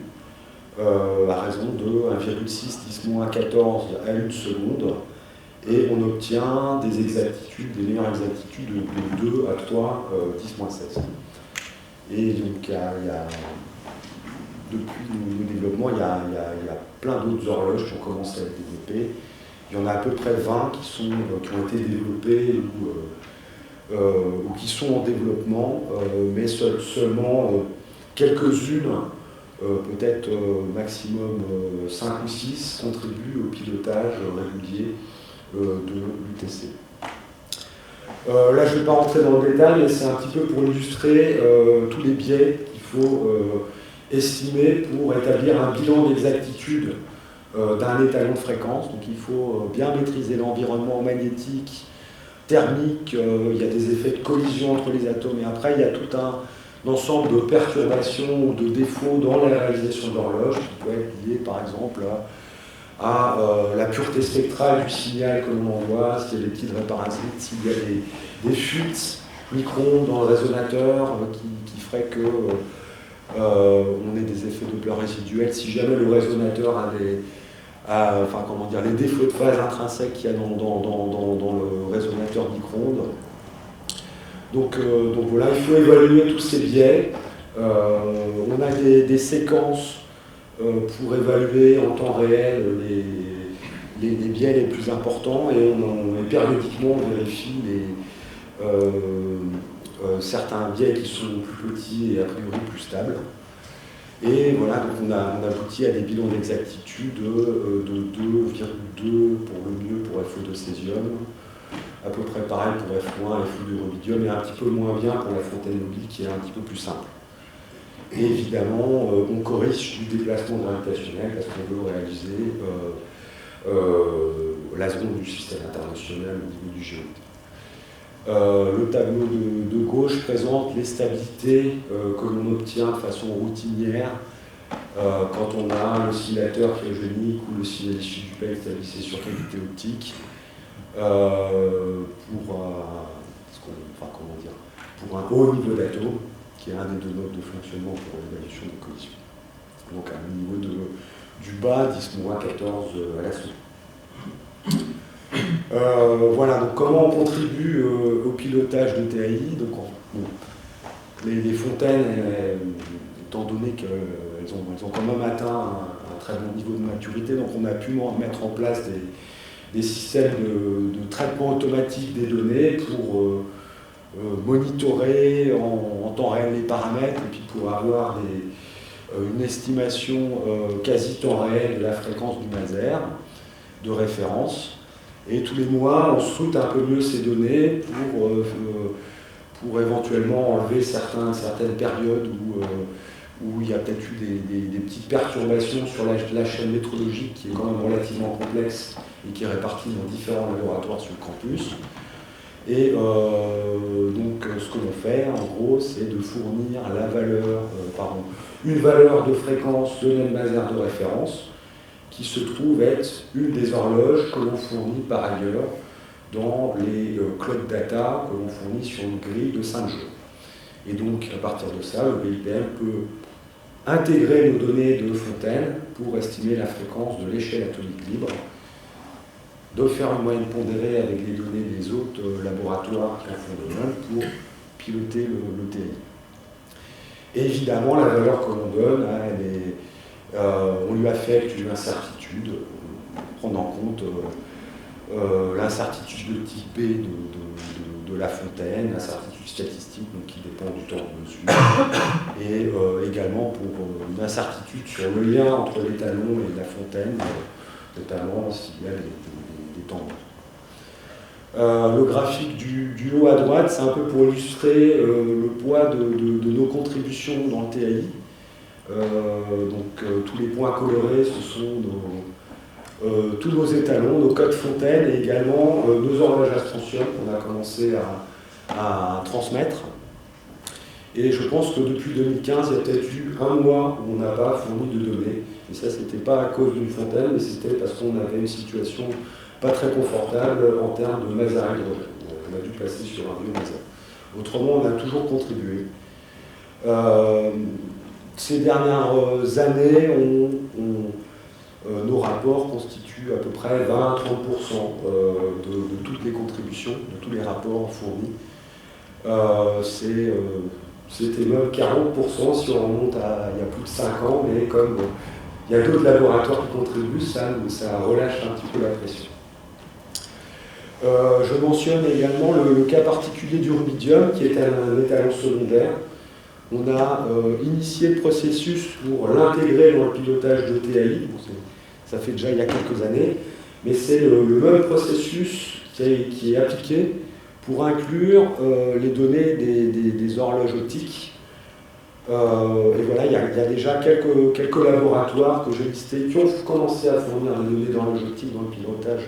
à raison de 1,6 10-14 à 1 seconde, et on obtient des meilleures exactitudes de 2 à 3 10-16. Et donc, depuis nos développements, il y a plein d'autres horloges qui ont commencé à être développées. Il y en a à peu près 20 qui ont été développées ou qui sont en développement, mais seulement quelques-unes, peut-être maximum 5 ou 6, contribuent au pilotage régulier de l'UTC. Là, je ne vais pas rentrer dans le détail, mais c'est un petit peu pour illustrer tous les biais qu'il faut estimer pour établir un bilan d'exactitude d'un étalon de fréquence. Donc il faut bien maîtriser l'environnement magnétique, thermique, il y a des effets de collision entre les atomes, et après il y a tout un ensemble de perturbations ou de défauts dans la réalisation de l'horloge, qui peut être lié par exemple à la pureté spectrale du signal que l'on envoie, s'il y a des petites réparations, s'il y a des fuites micro-ondes dans le résonateur qui feraient que on ait des effets Doppler résiduels. Si jamais le résonateur a les défauts de phase intrinsèques qu'il y a dans le résonateur micro-ondes, Donc voilà, il faut évaluer tous ces biais. On a des séquences pour évaluer en temps réel les biais les plus importants et périodiquement on vérifie certains biais qui sont plus petits et a priori plus stables. Et voilà, donc on aboutit à des bilans d'exactitude de 2,2 pour le mieux pour FO2 césium, à peu près pareil pour F1 et FO2 rubidium, et un petit peu moins bien pour la fontaine mobile qui est un petit peu plus simple. Et évidemment, on corrige du déplacement gravitationnel parce qu'on veut réaliser la seconde du système international au niveau du géométrie. Le tableau de gauche présente les stabilités que l'on obtient de façon routinière quand on a l'oscillateur cryogénique ou l'oscillateur du PEC stabilisé sur qualité optique pour un haut niveau d'atome, qui est un des deux modes de fonctionnement pour l'évaluation des collisions. Donc à un niveau du bas, 10-14 à la seconde. Voilà, donc comment on contribue au pilotage de TAI. Donc, les fontaines, étant donné qu'elles ont quand même atteint un très bon niveau de maturité, donc on a pu mettre en place des systèmes de traitement automatique des données pour monitorer en temps réel les paramètres et puis pour avoir une estimation quasi temps réel de la fréquence du maser de référence. Et tous les mois, on scrute un peu mieux ces données pour éventuellement enlever certaines périodes où il y a peut-être eu des petites perturbations sur la chaîne métrologique qui est quand même relativement complexe et qui est répartie dans différents laboratoires sur le campus. Et donc ce que l'on fait, en gros, c'est de fournir une valeur de fréquence de maser de référence qui se trouve être une des horloges que l'on fournit par ailleurs dans les clock data que l'on fournit sur une grille de 5 jours. Et donc, à partir de ça, le BIPM peut intégrer nos données de fontaine pour estimer la fréquence de l'échelle atomique libre, de faire une moyenne pondérée avec les données des autres laboratoires qui en font de même pour piloter le TI. Et évidemment, la valeur que l'on donne, on lui affecte une incertitude, prendre en compte l'incertitude de type B de la fontaine, l'incertitude statistique donc, qui dépend du temps de mesure, et également pour une incertitude sur le lien entre l'étalon et la fontaine, notamment s'il y a des temps. Le graphique du haut à droite, c'est un peu pour illustrer le poids de nos contributions dans le TAI. Tous les points colorés, ce sont tous nos étalons, nos codes fontaines et également nos horloges ascension qu'on a commencé à transmettre. Et je pense que depuis 2015, il y a peut-être eu un mois où on n'a pas fourni de données. Et ça, c'était pas à cause d'une fontaine, mais c'était parce qu'on avait une situation pas très confortable en termes de maser à hydrogène. On a dû passer sur un vieux maser. Autrement, on a toujours contribué. Ces dernières années, nos rapports constituent à peu près 20-30% de toutes les contributions, de tous les rapports fournis. C'était même 40% si on remonte il y a plus de 5 ans, mais comme il y a d'autres laboratoires qui contribuent, ça relâche un petit peu la pression. Je mentionne également le cas particulier du rubidium, qui est un étalon secondaire. On a initié le processus pour l'intégrer dans le pilotage de TAI. Ça fait déjà il y a quelques années, mais c'est le même processus qui est appliqué pour inclure les données des horloges optiques. Et voilà, il y a déjà quelques laboratoires que j'ai listés qui ont commencé à fournir des données d'horloge optique dans le pilotage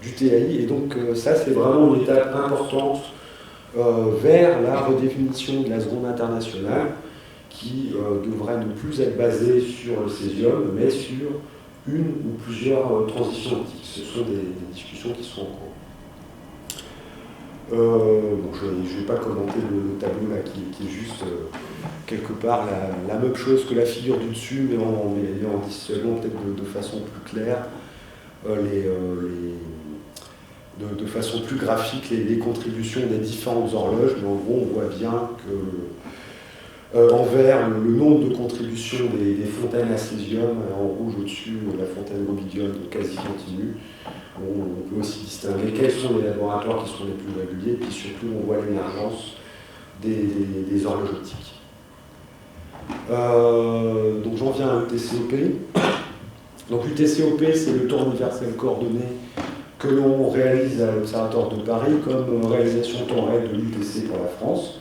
du TAI. Et donc ça, c'est vraiment une étape importante vers la redéfinition de la seconde internationale qui devrait ne plus être basée sur le césium, mais sur une ou plusieurs transitions optiques. Ce sont des discussions qui sont en cours. Je ne vais pas commenter le tableau là, qui est juste quelque part la même chose que la figure du dessus, mais en distinguant peut-être de façon plus claire de façon plus graphique les contributions des différentes horloges, mais en gros on voit bien que en vert le nombre de contributions des fontaines à césium, en rouge au-dessus la fontaine rubidium quasi continue. On peut aussi distinguer quels sont les laboratoires qui sont les plus réguliers, et puis surtout on voit l'émergence des horloges optiques. Donc j'en viens à l'UTCOP. Donc l'UTCOP, c'est le tour universel coordonné que l'on réalise à l'Observatoire de Paris comme réalisation temps réel de l'UTC pour la France.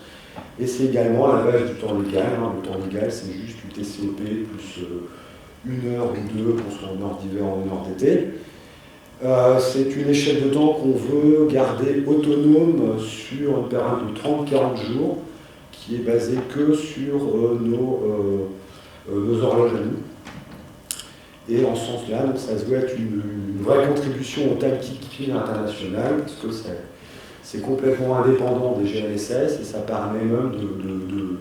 Et c'est également la base du temps légal. Le temps légal, c'est juste l'UTCOP plus une heure ou deux pour son heure d'hiver en heure d'été. C'est une échelle de temps qu'on veut garder autonome sur une période de 30-40 jours, qui est basée que sur nos horloges à nous. Et en ce sens-là, ça doit être une vraie contribution au timekeeping international, parce que c'est complètement indépendant des GNSS et ça permet même de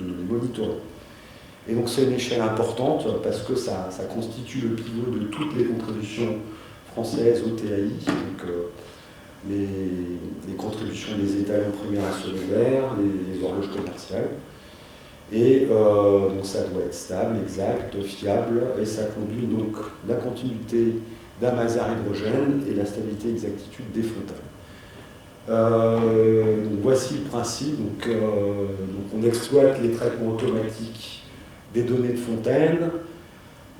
les monitorer. Et donc c'est une échelle importante parce que ça constitue le pivot de toutes les contributions françaises au TAI, donc les contributions des étalons primaires et secondaires, les horloges commerciales. Et donc ça doit être stable, exact, fiable, et ça conduit donc la continuité d'un maser hydrogène et la stabilité et exactitude des fontaines. Donc voici le principe. Donc on exploite les traitements automatiques des données de fontaines.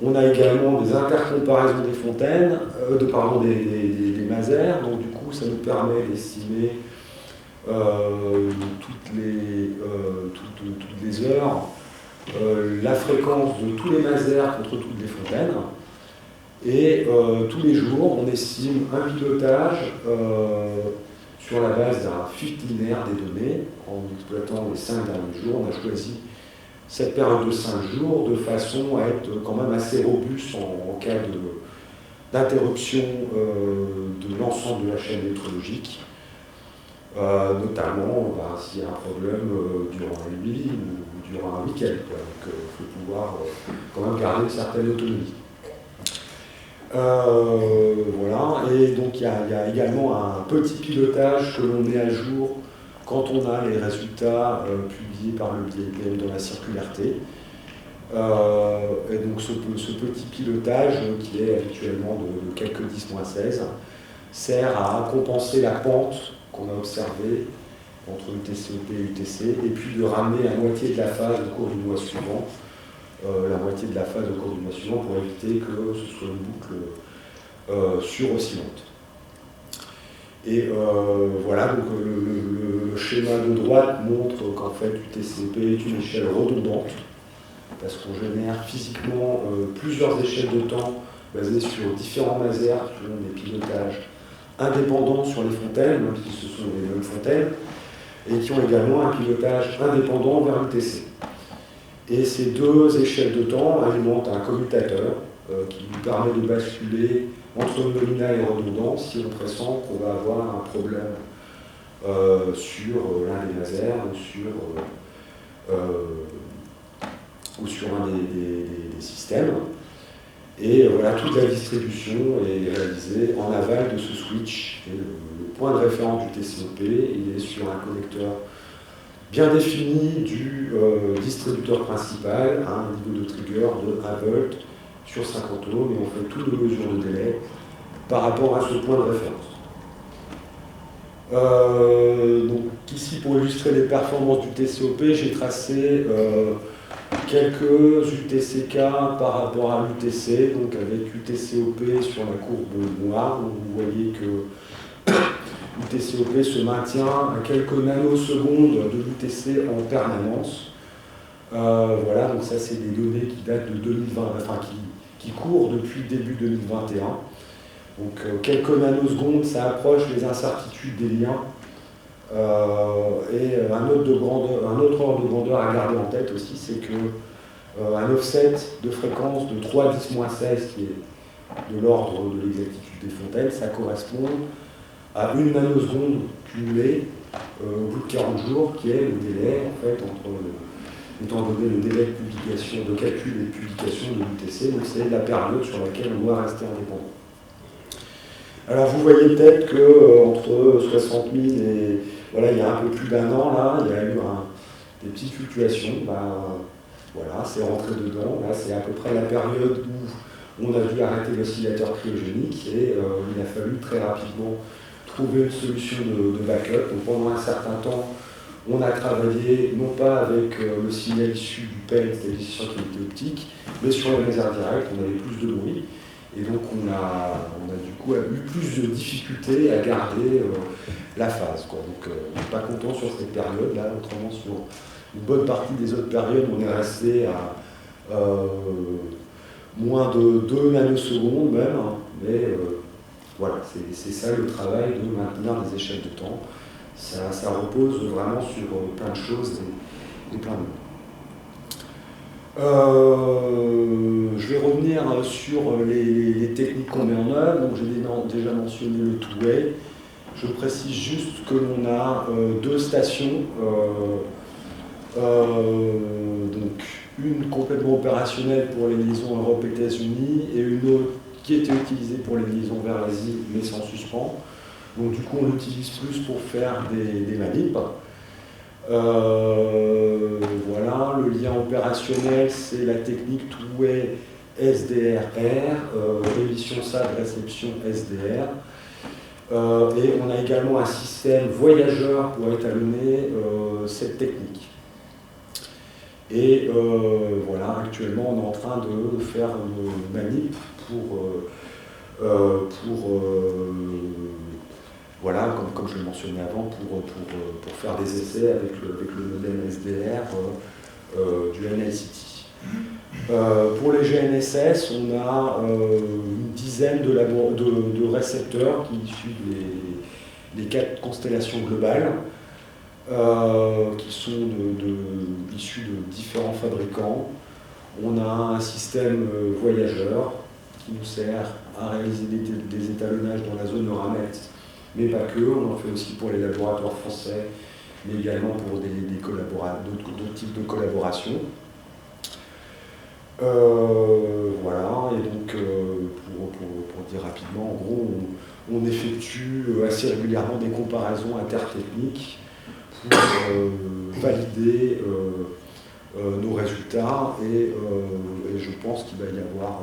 On a également des intercomparaisons des fontaines, des masers. Donc du coup, ça nous permet d'estimer toutes les heures la fréquence de tous les masers contre toutes les fontaines. Et tous les jours, on estime un pilotage sur la base d'un flux linéaire des données, en exploitant les 5 derniers jours. On a choisi cette période de 5 jours de façon à être quand même assez robuste en cas d'interruption de l'ensemble de la chaîne métrologique, notamment s'il y a un problème durant la nuit ou durant un week-end. Donc il faut pouvoir quand même garder une certaine autonomie. Voilà, et donc il y a également un petit pilotage que l'on met à jour quand on a les résultats publiés par le BIPM dans la circularité. Et donc ce petit pilotage, qui est habituellement de quelques 10-16, sert à compenser la pente qu'on a observée entre UTCOP et UTC, et puis de ramener la moitié de la phase au cours du mois suivant, pour éviter que ce soit une boucle suroscillante. Et voilà, donc le schéma de droite montre qu'en fait UTCOP est une échelle redondante, parce qu'on génère physiquement plusieurs échelles de temps basées sur différents masers qui ont des pilotages indépendants sur les fontaines, même si ce sont les mêmes fontaines, et qui ont également un pilotage indépendant vers l'UTC. Et ces deux échelles de temps alimentent un commutateur qui nous permet de basculer entre nominal et redondant si on pressent qu'on va avoir un problème sur l'un des masers ou sur un des systèmes. Et voilà, toute la distribution est réalisée en aval de ce switch. Et le point de référence du TCOP, il est sur un connecteur bien défini du distributeur principal à un niveau de trigger de 1 volt sur 50 ohms, et on fait toutes les mesures de délai par rapport à ce point de référence. Donc ici, pour illustrer les performances du TCOP, j'ai tracé quelques UTCK par rapport à l'UTC, donc avec UTCOP sur la courbe noire, où vous voyez que l'UTCOP se maintient à quelques nanosecondes de l'UTC en permanence. Voilà, donc ça c'est des données qui datent de 2020, enfin qui courent depuis début 2021. Donc quelques nanosecondes, ça approche les incertitudes des liens. Et un autre ordre de grandeur à garder en tête aussi, c'est que un offset de fréquence de 3-10-16, qui est de l'ordre de l'exactitude des fontaines, ça correspond à une nanoseconde cumulée au bout de 40 jours, qui est le délai, en fait, étant donné le délai de calcul et de publication de l'UTC, donc c'est la période sur laquelle on doit rester indépendant. Alors vous voyez peut-être qu'entre 60 000 et voilà, il y a un peu plus d'un an, là, il y a eu des petites fluctuations. Voilà, c'est rentré dedans. Là, c'est à peu près la période où on a dû arrêter l'oscillateur cryogénique et il a fallu très rapidement trouver une solution de backup. Donc pendant un certain temps, on a travaillé non pas avec le signal issu du PEL, c'est-à-dire sur qui était optique, mais sur les réserves directes, on avait plus de bruit. Et donc on a du coup eu plus de difficultés à garder la phase, quoi. Donc on n'est pas content sur cette période-là, autrement sur une bonne partie des autres périodes, on est resté à moins de 2 nanosecondes même, hein. Mais voilà, c'est ça le travail de maintenir des échelles de temps. Ça repose vraiment sur plein de choses et plein de mots. Je vais revenir sur les techniques qu'on met en œuvre. Donc j'ai déjà mentionné le two-way. Je précise juste que l'on a 2 stations, donc une complètement opérationnelle pour les liaisons Europe-États-Unis et une autre qui était utilisée pour les liaisons vers l'Asie mais sans suspens. Donc du coup on l'utilise plus pour faire des manips. Voilà, le lien opérationnel, c'est la technique two-way SDR-R, émission SAD, réception SDR. Et on a également un système voyageur pour étalonner cette technique. Et voilà, actuellement, on est en train de faire une manip voilà, comme je le mentionnais avant, pour faire des essais avec le modèle SDR du NICT. Pour les GNSS, on a une dizaine de récepteurs qui suivent les 4 constellations globales, qui sont issus de différents fabricants. On a un système voyageur qui nous sert à réaliser des étalonnages dans la zone Euramet, mais pas que, on en fait aussi pour les laboratoires français, mais également pour d'autres types de collaborations. Voilà, et donc pour dire rapidement, en gros, on effectue assez régulièrement des comparaisons intertechniques pour valider nos résultats, et je pense qu'il va y avoir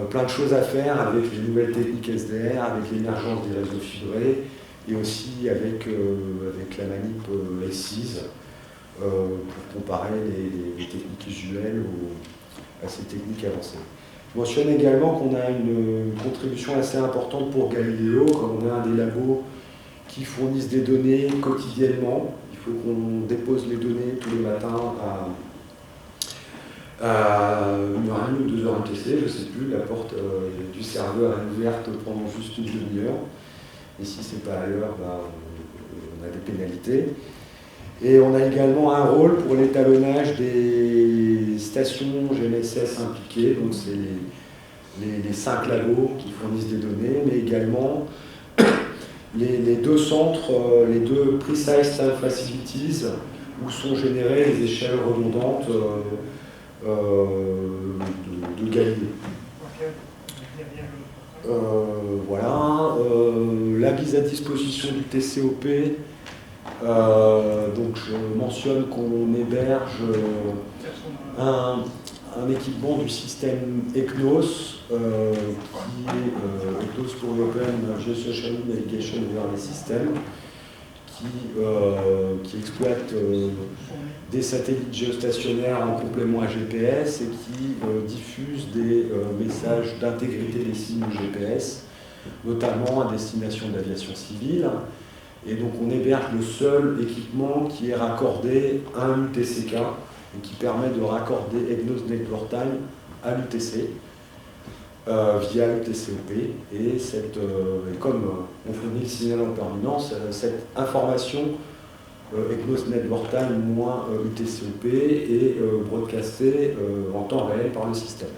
plein de choses à faire avec les nouvelles techniques SDR, avec l'émergence des réseaux fibrés, et aussi avec la manip SIS, pour comparer les techniques usuelles à ces techniques avancées. Je mentionne également qu'on a une contribution assez importante pour Galileo, comme on a un des labos qui fournissent des données quotidiennement. Il faut qu'on dépose les données tous les matins à 1h30 ou 2h UTC, je ne sais plus, la porte du serveur est ouverte pendant juste une demi-heure. Et si ce n'est pas à l'heure, on a des pénalités. Et on a également un rôle pour l'étalonnage des stations GNSS impliquées, donc c'est les 5 labos qui fournissent des données, mais également les 2 centres, les 2 Precise Time Facilities, où sont générées les échelles redondantes de Galilée. Voilà, la mise à disposition du TCOP. Donc je mentionne qu'on héberge un équipement du système ECNOS, qui est ECNOS pour Open Geospatial Navigation vers les systèmes, qui exploite des satellites géostationnaires en complément à GPS et qui diffuse des messages d'intégrité des signes GPS, notamment à destination de l'aviation civile. Et donc on héberge le seul équipement qui est raccordé à un UTCK et qui permet de raccorder EGNOS Network Time à l'UTC via l'UTCOP. Et comme on fournit le signal en permanence, cette information EGNOS Network Time moins UTCOP est broadcastée en temps réel par le système.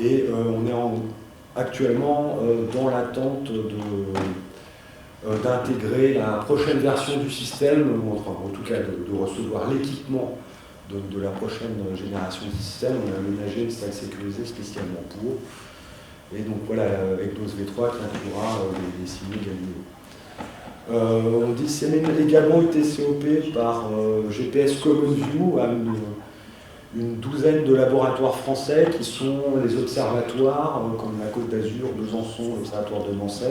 Et on est actuellement dans l'attente d'intégrer la prochaine version du système, ou en tout cas de recevoir l'équipement de la prochaine génération du système. On a aménagé une salle sécurisée spécialement pour. Et donc voilà, avec DOS V3 qui inclura les signaux Galileo. On dissémine également UTCOP par GPS Common View à une douzaine de laboratoires français qui sont les observatoires, comme la Côte d'Azur, Besançon, l'observatoire de Nancy,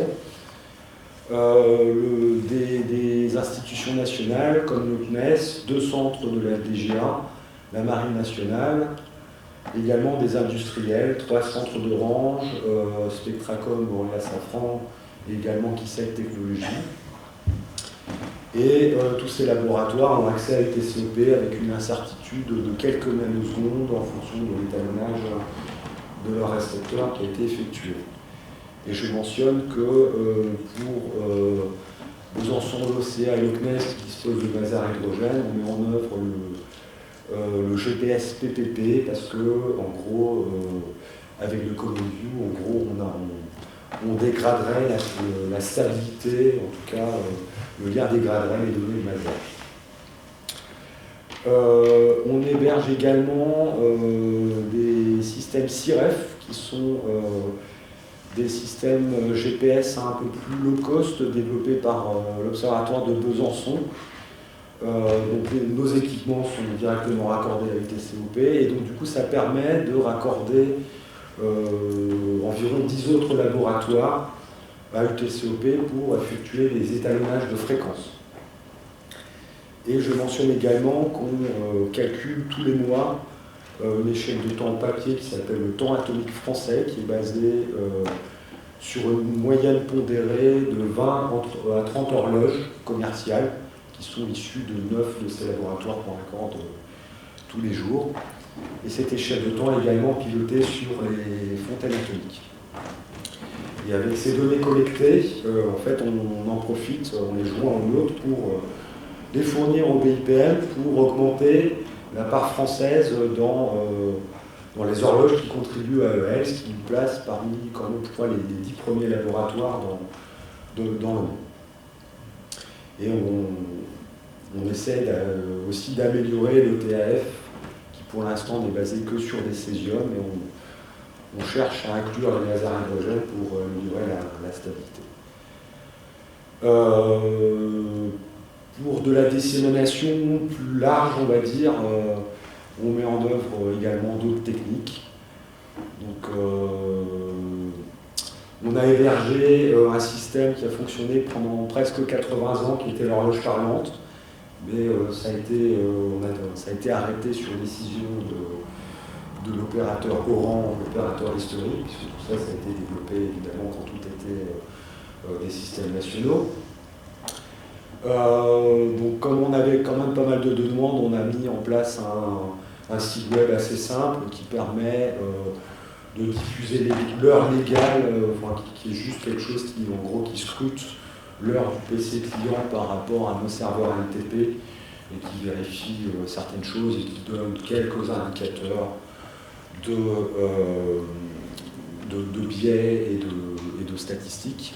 des institutions nationales comme le CNES, 2 centres de la DGA, la Marine nationale, également des industriels, 3 centres d'Orange, Spectracom, Boreas Safran, et également Kissel Technologies. Et tous ces laboratoires ont accès à l'UTCOP avec une incertitude de quelques nanosecondes en fonction de l'étalonnage de leur récepteur qui a été effectué. Et je mentionne que pour Besançon, l'OCA et le CNES qui disposent de laser hydrogène, on met en œuvre le GPS PPP parce que, en gros, avec le Common View, en gros, on dégraderait la stabilité, en tout cas, le lien dégraderait les données de laser. On héberge également des systèmes CIREF qui sont des systèmes GPS un peu plus low cost développés par l'Observatoire de Besançon. Donc nos équipements sont directement raccordés à l'UTCOP et donc du coup ça permet de raccorder environ 10 autres laboratoires à UTCOP pour effectuer les étalonnages de fréquences. Et je mentionne également qu'on calcule tous les mois une échelle de temps papier qui s'appelle le temps atomique français, qui est basé sur une moyenne pondérée de 20 à 30 horloges commerciales qui sont issues de 9 de ces laboratoires qu'on raccorde tous les jours. Et cette échelle de temps est également pilotée sur les fontaines atomiques. Et avec ces données collectées, en fait, on en profite, on les joint en l'autre pour les fournir au BIPM pour augmenter la part française dans les horloges qui contribuent à EL, ce qui nous place parmi quand même, je crois, les 10 premiers laboratoires dans le monde. Et on essaie aussi d'améliorer le TAF, qui pour l'instant n'est basé que sur des césiums, et on cherche à inclure les lasers hydrogène pour améliorer la stabilité. Pour de la dissémination plus large, on va dire, on met en œuvre également d'autres techniques. Donc, on a hébergé un système qui a fonctionné pendant presque 80 ans, qui était l'horloge parlante, mais ça a été arrêté sur décision de l'opérateur Orange, l'opérateur historique, puisque tout ça, ça a été développé évidemment quand tout était des systèmes nationaux. Donc comme on avait quand même pas mal de demandes, on a mis en place un site web assez simple qui permet de diffuser l'heure légale, qui est juste quelque chose qui, en gros, qui scrute l'heure du PC client par rapport à nos serveurs NTP et qui vérifie certaines choses et qui donne quelques indicateurs de biais et de statistiques.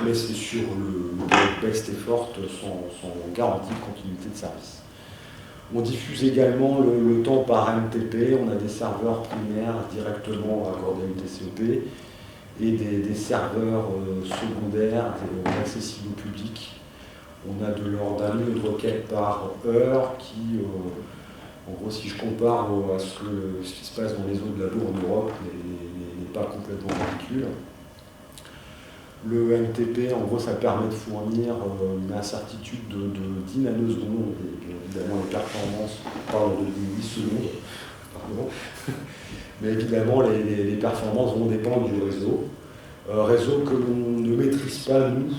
Mais c'est sur le best effort sans garantie de continuité de service. On diffuse également le temps par MTP, on a des serveurs primaires directement accordés à UTCOP et des serveurs secondaires accessibles au public. On a de l'ordre d'un million de requêtes par heure qui, en gros, si je compare à ce qui se passe dans les autres labos en Europe, n'est pas complètement ridicule. Le MTP, en gros, ça permet de fournir une incertitude de 10 nanosecondes, et évidemment les performances, pardon, de 8 secondes, pardon. Mais évidemment les performances vont dépendre du réseau. Réseau que l'on ne maîtrise pas nous.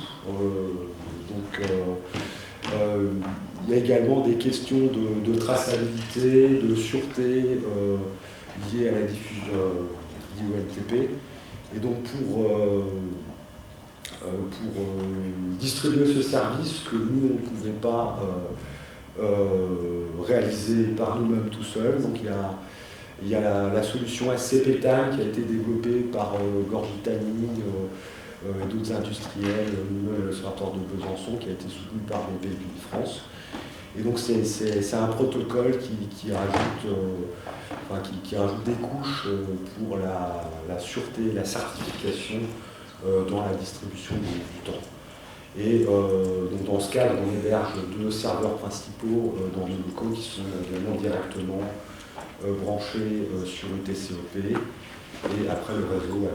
Il y a également des questions de traçabilité, de sûreté liées à la diffusion liée au MTP. Et donc pour distribuer ce service que nous, on ne pouvait pas réaliser par nous-mêmes tout seuls. Donc il y a la solution SCP-TIME qui a été développée par Gorgitani et d'autres industriels, nous-mêmes, l'Observatoire de Besançon, qui a été soutenu par BPI France. Et donc c'est un protocole qui rajoute, qui rajoute des couches pour la sûreté et la certification dans la distribution du temps. Et donc dans ce cadre, on héberge 2 serveurs principaux dans nos locaux qui sont également directement branchés sur UTCOP. Et après, le réseau a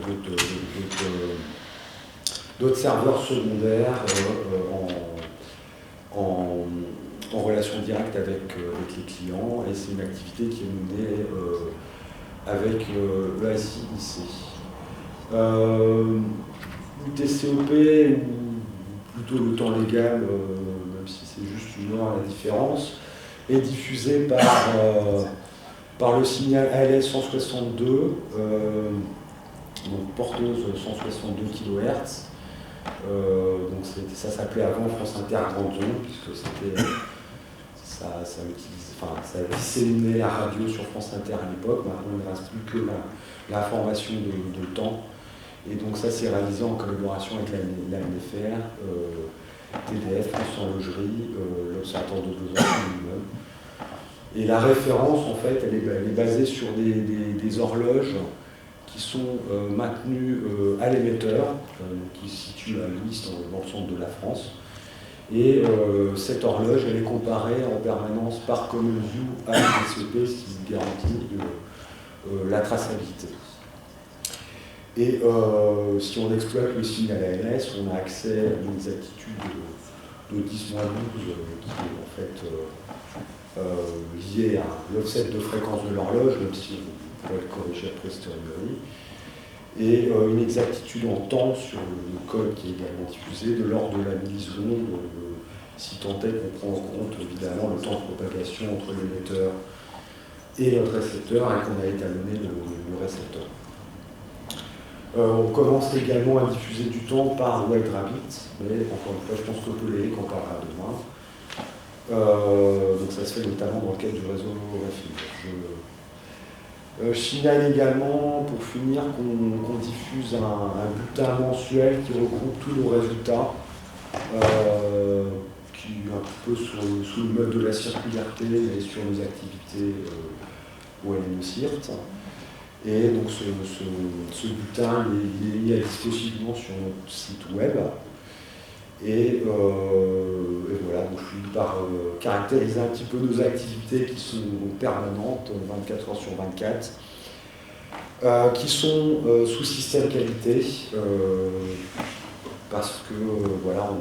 d'autres serveurs secondaires en relation directe avec les clients. Et c'est une activité qui est menée avec l'EASI-IC. UTCOP, ou plutôt le temps légal, même si c'est juste une heure la différence, est diffusé par le signal ALS 162, donc porteuse 162 kHz. Donc ça s'appelait avant France Inter Grande Zone, puisque ça disséminait la radio sur France Inter à l'époque. Maintenant, il ne reste plus que l'information de temps. Et donc ça, c'est réalisé en collaboration avec la NFR, TDF, France Horlogerie, l'Observatoire de besoins minimum. Et la référence, en fait, elle est basée sur des horloges qui sont maintenues à l'émetteur, qui se situe à Nice, dans le centre de la France. Et cette horloge, elle est comparée en permanence par Common View à l'UTCOP, ce qui garantit la traçabilité. Et si on exploite le signal ALS, on a accès à une exactitude de 10-12 qui est en fait liée à l'offset de fréquence de l'horloge, même si on pourrait le corriger a posteriori, et une exactitude en temps sur le code qui est également diffusé de l'ordre de la milliseconde, si tant est qu'on prend en compte évidemment le temps de propagation entre l'émetteur et notre récepteur et qu'on a étalonné le récepteur. On commence également à diffuser du temps par White Rabbit, mais encore une fois, je pense qu'Opolé qu'on parlera demain. Donc ça se fait notamment dans le cadre du réseau RFI. Je signale également, pour finir, qu'on diffuse un bulletin mensuel qui regroupe tous nos résultats, qui est un peu sous le mode de la circularité, mais sur nos activités ONM-CIRT. Et donc ce bulletin il est mis à disposition sur notre site web. Et voilà, donc je finis par caractériser un petit peu nos activités qui sont permanentes, 24 heures sur 24, qui sont sous système qualité, parce que voilà,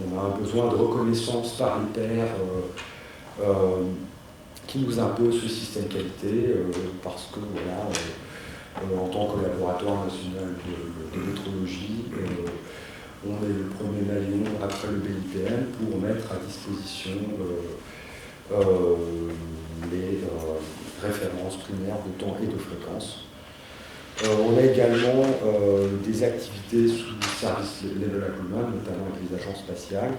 on a un besoin de reconnaissance par les pairs qui nous impose ce système qualité, parce que voilà, en tant que laboratoire national de métrologie, on est le premier maillon après le BIPM pour mettre à disposition les références primaires de temps et de fréquence. On a également des activités sous service level agreement, notamment avec les agences spatiales,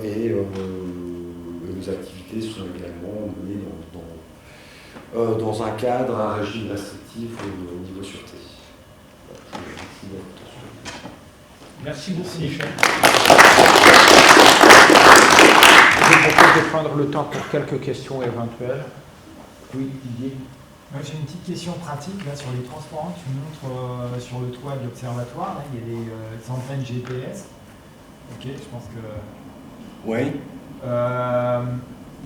et nos activités sont également menées dans un cadre, un régime restrictif au niveau sûreté. Merci beaucoup, Michel. Je vous propose de prendre le temps pour quelques questions éventuelles. Oui, Didier. J'ai une petite question pratique là, sur les transparents que tu montres sur le toit de l'observatoire. Il y a des antennes GPS. Ok, je pense que. Oui.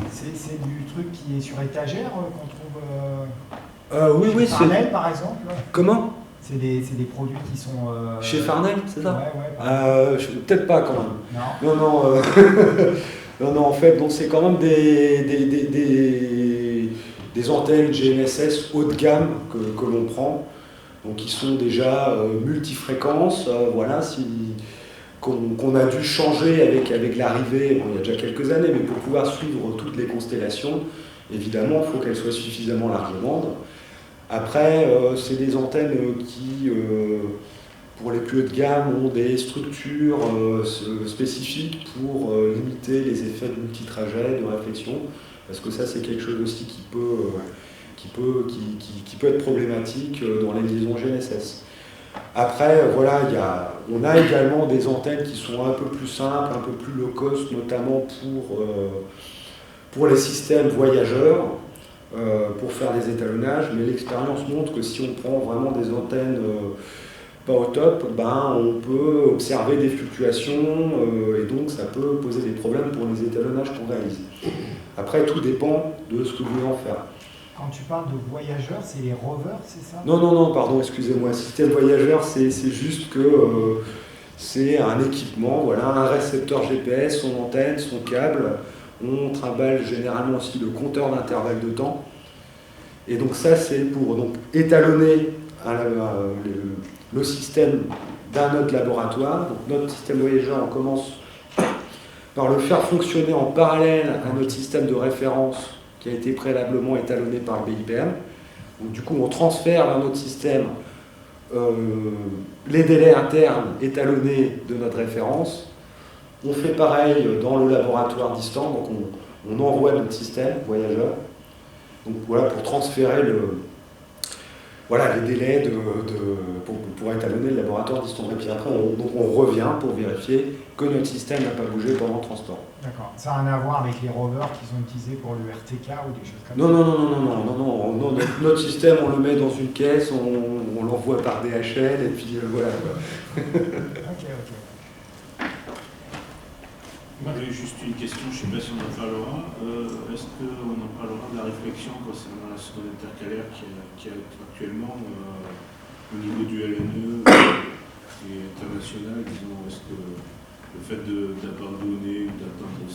C'est du truc qui est sur étagère qu'on trouve oui, chez Farnell, par exemple. Comment? C'est des produits qui sont. Chez Farnell, c'est ça? Ouais, peut-être pas quand même. Non. Non, en fait, donc c'est quand même des antennes GNSS haut de gamme que l'on prend, donc qui sont déjà multifréquences, voilà, qu'on a dû changer avec l'arrivée, il y a déjà quelques années, mais pour pouvoir suivre toutes les constellations, évidemment, il faut qu'elles soient suffisamment large bande. Après, c'est des antennes qui, pour les plus haut de gamme, ont des structures spécifiques pour limiter les effets de multitrajet, de réflexion, parce que ça, c'est quelque chose aussi qui peut être problématique dans les liaisons GNSS. Après, voilà, on a également des antennes qui sont un peu plus simples, un peu plus low cost, notamment pour les systèmes voyageurs, pour faire des étalonnages, mais l'expérience montre que si on prend vraiment des antennes pas au top, on peut observer des fluctuations, et donc ça peut poser des problèmes pour les étalonnages qu'on réalise. Après, tout dépend de ce que vous voulez en faire. Quand tu parles de voyageurs, c'est les rovers, c'est ça? Non, pardon, excusez-moi. Système voyageur, c'est juste que c'est un équipement, voilà, un récepteur GPS, son antenne, son câble. On trimballe généralement aussi le compteur d'intervalle de temps. Et donc ça, c'est pour étalonner le système d'un autre laboratoire. Donc notre système voyageur, on commence par le faire fonctionner en parallèle à notre système de référence qui a été préalablement étalonné par le BIPM. Donc, du coup, on transfère vers notre système les délais internes étalonnés de notre référence. On fait pareil dans le laboratoire distant, donc on envoie notre système voyageur. Donc voilà, pour transférer les délais pour étalonner le laboratoire distant. Et puis après, on revient pour vérifier que notre système n'a pas bougé pendant le transport. D'accord. Ça n'a rien à voir avec les rovers qui sont utilisés pour le RTK ou des choses comme ça? Non. Notre système, on le met dans une caisse, on l'envoie par DHL, et puis voilà. Ok. Moi, j'ai juste une question, je ne sais pas si on en parlera. Est-ce qu'on en parlera de la réflexion concernant la sonde intercalaire qui est actuellement au niveau du LNE et international, disons, est-ce que le fait d'abandonner ou d'attendre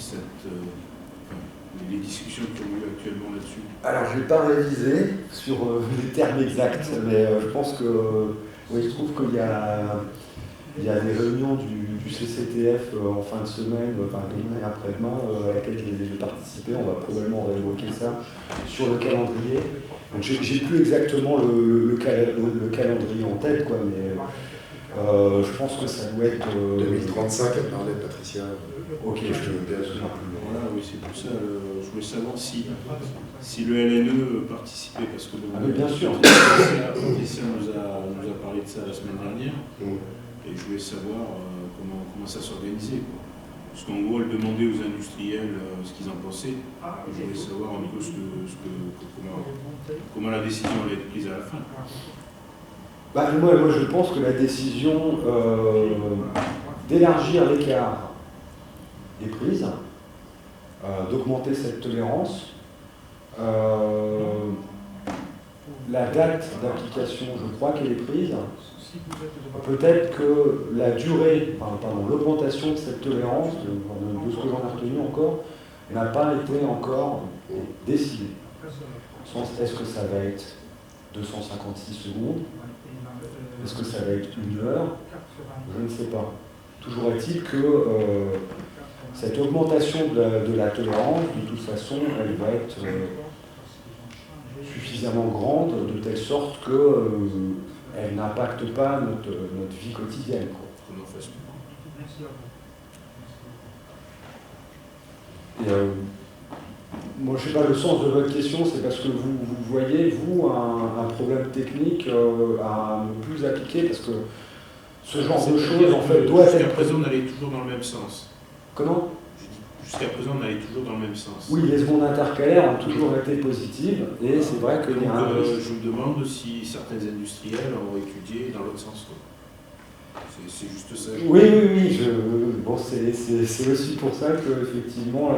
les discussions qui ont lieu actuellement là-dessus? Alors, je n'ai pas révisé sur les termes exacts, mais je pense que il se trouve qu'il y a des réunions du CCTF en fin de semaine, demain et après-demain, à laquelle je vais participer. On va probablement réévoquer ça sur le calendrier. Donc, j'ai plus exactement le calendrier en tête, quoi, mais je pense que ça doit être 2035, elle parlait de Patricia. Ok, je veux bien souvenir. Voilà, oui, c'est pour ça. Je voulais savoir si le LNE participait, parce que mais bien sûr. Patricia nous a parlé de ça la semaine dernière. Et je voulais savoir comment ça s'organisait. Parce qu'en gros, elle demandait aux industriels ce qu'ils en pensaient. Et je voulais savoir un peu comment la décision allait être prise à la fin. Moi, je pense que la décision d'élargir l'écart est prise, d'augmenter cette tolérance. La date d'application, je crois qu'elle est prise. Peut-être que la durée, l'augmentation de cette tolérance, de ce que j'en ai retenu encore, n'a pas été encore décidée. Est-ce que ça va être 256 secondes? Est-ce que ça va être 1 heure? Je ne sais pas. Toujours est-il que cette augmentation de la tolérance, de toute façon, elle va être suffisamment grande de telle sorte qu'elle n'impacte pas notre vie quotidienne. Et, moi, je ne sais pas, le sens de votre question, c'est parce que vous voyez, vous, un problème technique à ne plus appliquer, parce que ce genre de choses, en fait, doit être... Jusqu'à présent, on allait toujours dans le même sens. Comment? Jusqu'à présent, on allait toujours dans le même sens. Oui, les ondes intercalaires ont toujours été positives, et c'est vrai qu'il y a un... Je me demande si certains industriels ont étudié dans l'autre sens. C'est juste ça. Oui. C'est aussi pour ça que, effectivement,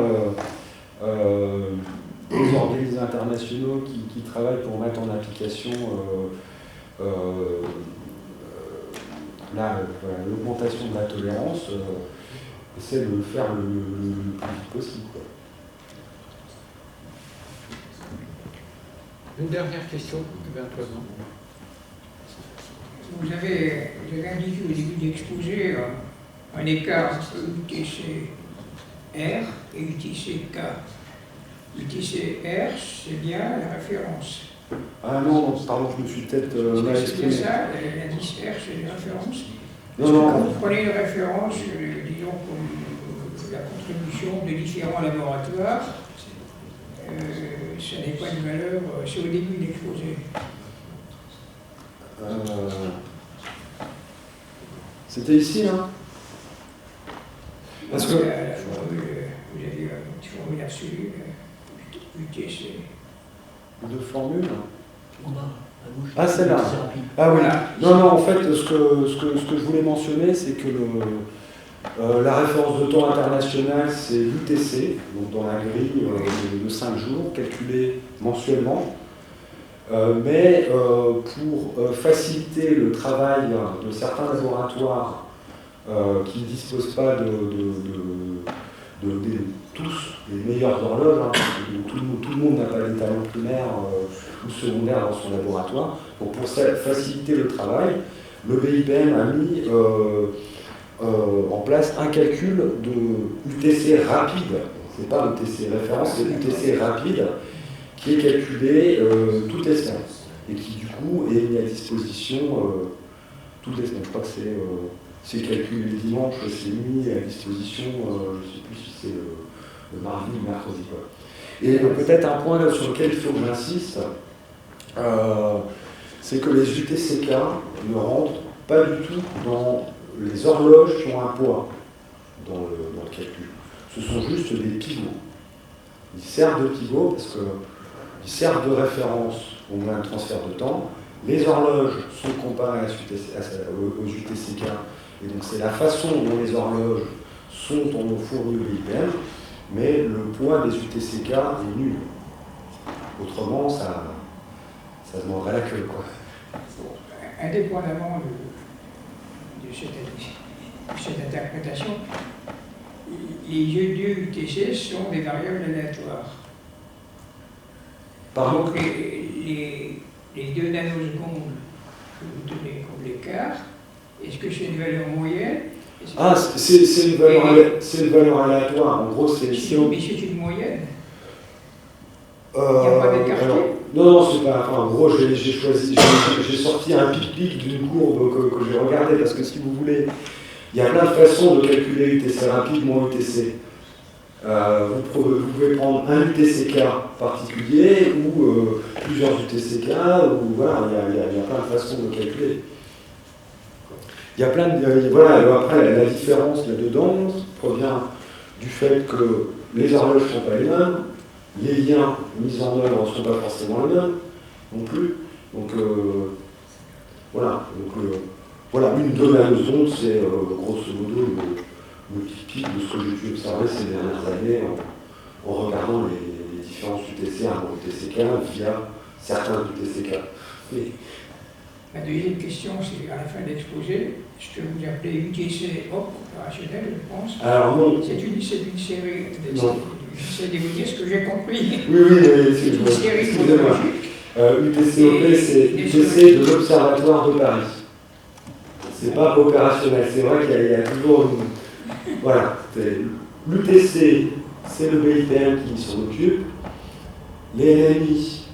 les organismes internationaux qui travaillent pour mettre en application l'augmentation de la tolérance essaient de le faire le plus vite possible, quoi. Une dernière question, éventuellement. Vous avez indiqué au début de l'exposé un écart entre UTC-R et UTC-K. UTC-R, c'est bien la référence. Ah non, pardon, je me suis peut-être mal exprimé. C'est ça, l'indice R, c'est la référence. Non. Quand vous prenez une référence, disons, pour la contribution de différents laboratoires, ça n'est pas une valeur, c'est au début de l'exposé. C'était ici, là? Parce que... La formule, vous avez une petite formule absolue, UTC. Deux formules? On a à gauche. Ah, celle-là. C'est rapide. Ah oui. Voilà. Non, non, en fait, ce que je voulais mentionner, c'est que la référence de temps internationale, c'est l'UTC, donc dans la grille de 5 jours, calculée mensuellement. Mais pour faciliter le travail de certains laboratoires qui ne disposent pas de tous les meilleures horloges, hein, tout le monde n'a pas des talents primaires ou secondaires dans son laboratoire. Donc pour faciliter le travail, le BIPM a mis en place un calcul de UTC rapide. C'est pas UTC référence, c'est UTC rapide qui est calculé toutes les semaines et qui du coup est mis à disposition toutes les semaines. Je crois que c'est calculé le dimanche, c'est mis à disposition, je ne sais plus si c'est le mardi ou mercredi. Quoi. Et peut-être un point sur lequel il faut que j'insiste, c'est que les UTCK ne rentrent pas du tout dans les horloges qui ont un poids dans le calcul. Ce sont juste des pivots. Ils servent de pivots parce qu'ils servent de référence au moyen de transfert de temps. Les horloges sont comparées aux UTCK, et donc c'est la façon dont les horloges sont fournies au BIPM, mais le poids des UTCK est nul. Autrement, ça se mordrait la queue, quoi. Indépendamment de cette interprétation, les deux UTC sont des variables aléatoires. Pardon? Donc les 2 nanosecondes que vous donnez comme l'écart, est-ce que c'est une valeur moyenne? Ah, c'est une valeur aléatoire. En gros, c'est... Mais c'est une moyenne. Il n'y a pas d'écart. Non, c'est pas. Enfin, en gros, j'ai sorti un pic-pic d'une courbe que j'ai regardée parce que si vous voulez, il y a plein de façons de calculer UTC rapide moins UTC. Vous pouvez prendre un UTCK particulier ou plusieurs UTCK, ou voilà, il y a plein de façons de calculer. Il y a plein de. Voilà, après, la différence là-dedans provient du fait que les horloges ne sont pas les mêmes, les liens mis en œuvre ne sont pas forcément les mêmes non plus. Donc, voilà. Voilà, une nanoseconde, c'est grosso modo le pic de ce que j'ai pu observer ces dernières années en regardant les différences UTC à UTCK via certains UTCK. Oui. Ma deuxième question, c'est à la fin de l'exposé, ce que vous appelez UTC opérationnel, je pense. Alors non. C'est une série. J'essaie de vous dire ce que j'ai compris. Oui, c'est une série chronologique. UTCOP, c'est UTC de l'Observatoire de Paris. C'est pas opérationnel, c'est vrai qu'il y a toujours une... Voilà, l'UTC, c'est le BIPM qui s'en occupe. Les LMI,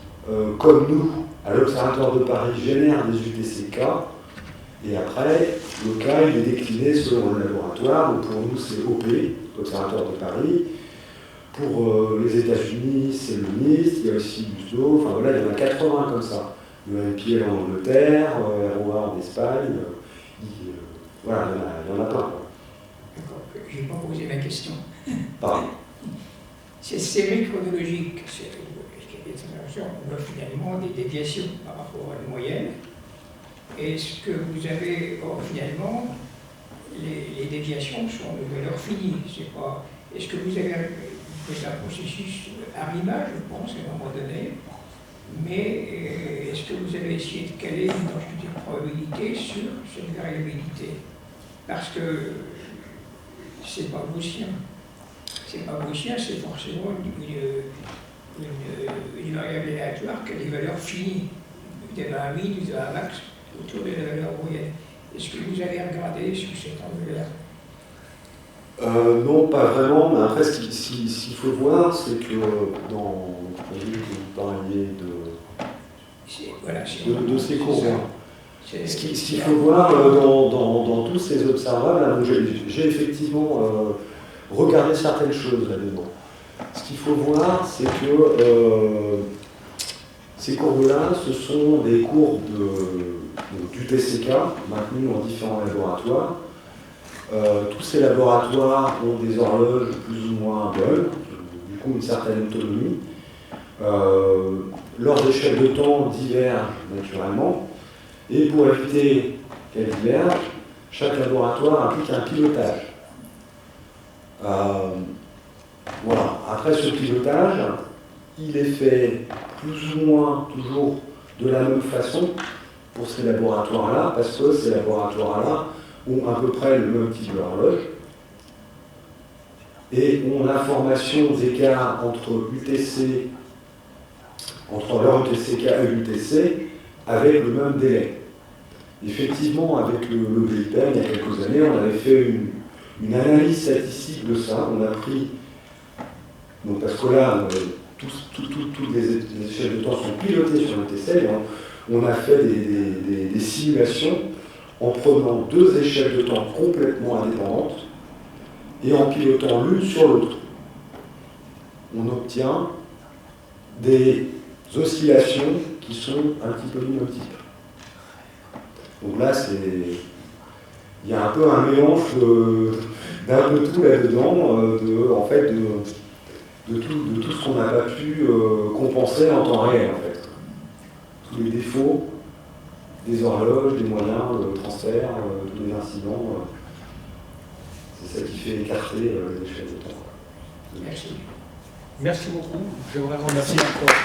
comme nous, à l'Observatoire de Paris, génèrent des UTCK. Et après, le cas, il est décliné selon le laboratoire. Donc pour nous, c'est OP, l'Observatoire de Paris. Pour les États-Unis, c'est le NIST, il y a aussi l'USDO. Enfin voilà, il y en a 80 comme ça. Le MPL en Angleterre, ROA en Espagne. Voilà, il y en a plein. D'accord, je n'ai pas posé ma question. Pardon. Cette série chronologique, on voit finalement des déviations par rapport à la moyenne. Est-ce que vous avez, finalement, les déviations sont de valeur finie? Est-ce que vous avez fait un processus arrimage, je pense, à un moment donné, mais est-ce que vous avez essayé de caler une densité de probabilité sur cette variabilité? Parce que c'est pas gaussien. C'est pas gaussien, c'est forcément une variable aléatoire qui a des valeurs finies. Vous avez un min, vous avez un max autour de la valeur moyenne. Est-ce que vous avez regardé sur cette enveloppe? Non, pas vraiment, mais après, ce qu'il faut voir, c'est que dans vous parliez de ces courbes. Ce qu'il faut voir dans tous ces observables, j'ai effectivement regardé certaines choses là-dedans. Ce qu'il faut voir, c'est que ces courbes-là, ce sont des courbes du TCK maintenues en différents laboratoires. Tous ces laboratoires ont des horloges plus ou moins bonnes, du coup une certaine autonomie. Leurs échelles de temps divergent naturellement, et pour éviter qu'elles divergent, chaque laboratoire implique un pilotage. Voilà. Après ce pilotage, il est fait plus ou moins toujours de la même façon pour ces laboratoires-là, parce que ces laboratoires-là ont à peu près le même type d'horloge et ont l'information d'écart entre UTC, entre leur UTCK et l'UTC avec le même délai. Effectivement, avec le GRIPEN, il y a quelques années, on avait fait une analyse statistique de ça. On a pris, donc parce que là, toutes les échelles de temps sont pilotées sur l'UTC, on a fait des simulations en prenant deux échelles de temps complètement indépendantes et en pilotant l'une sur l'autre. On obtient des oscillations qui sont un petit peu du même type. Donc là, il y a un peu un mélange d'un peu tout là-dedans, en fait, de tout ce qu'on n'a pas pu compenser en temps réel, en fait. Tous les défauts des horloges, des moyens de transfert, tous les incidents, c'est ça qui fait écarter les échelles de temps. Merci. Merci beaucoup. J'aimerais remercier encore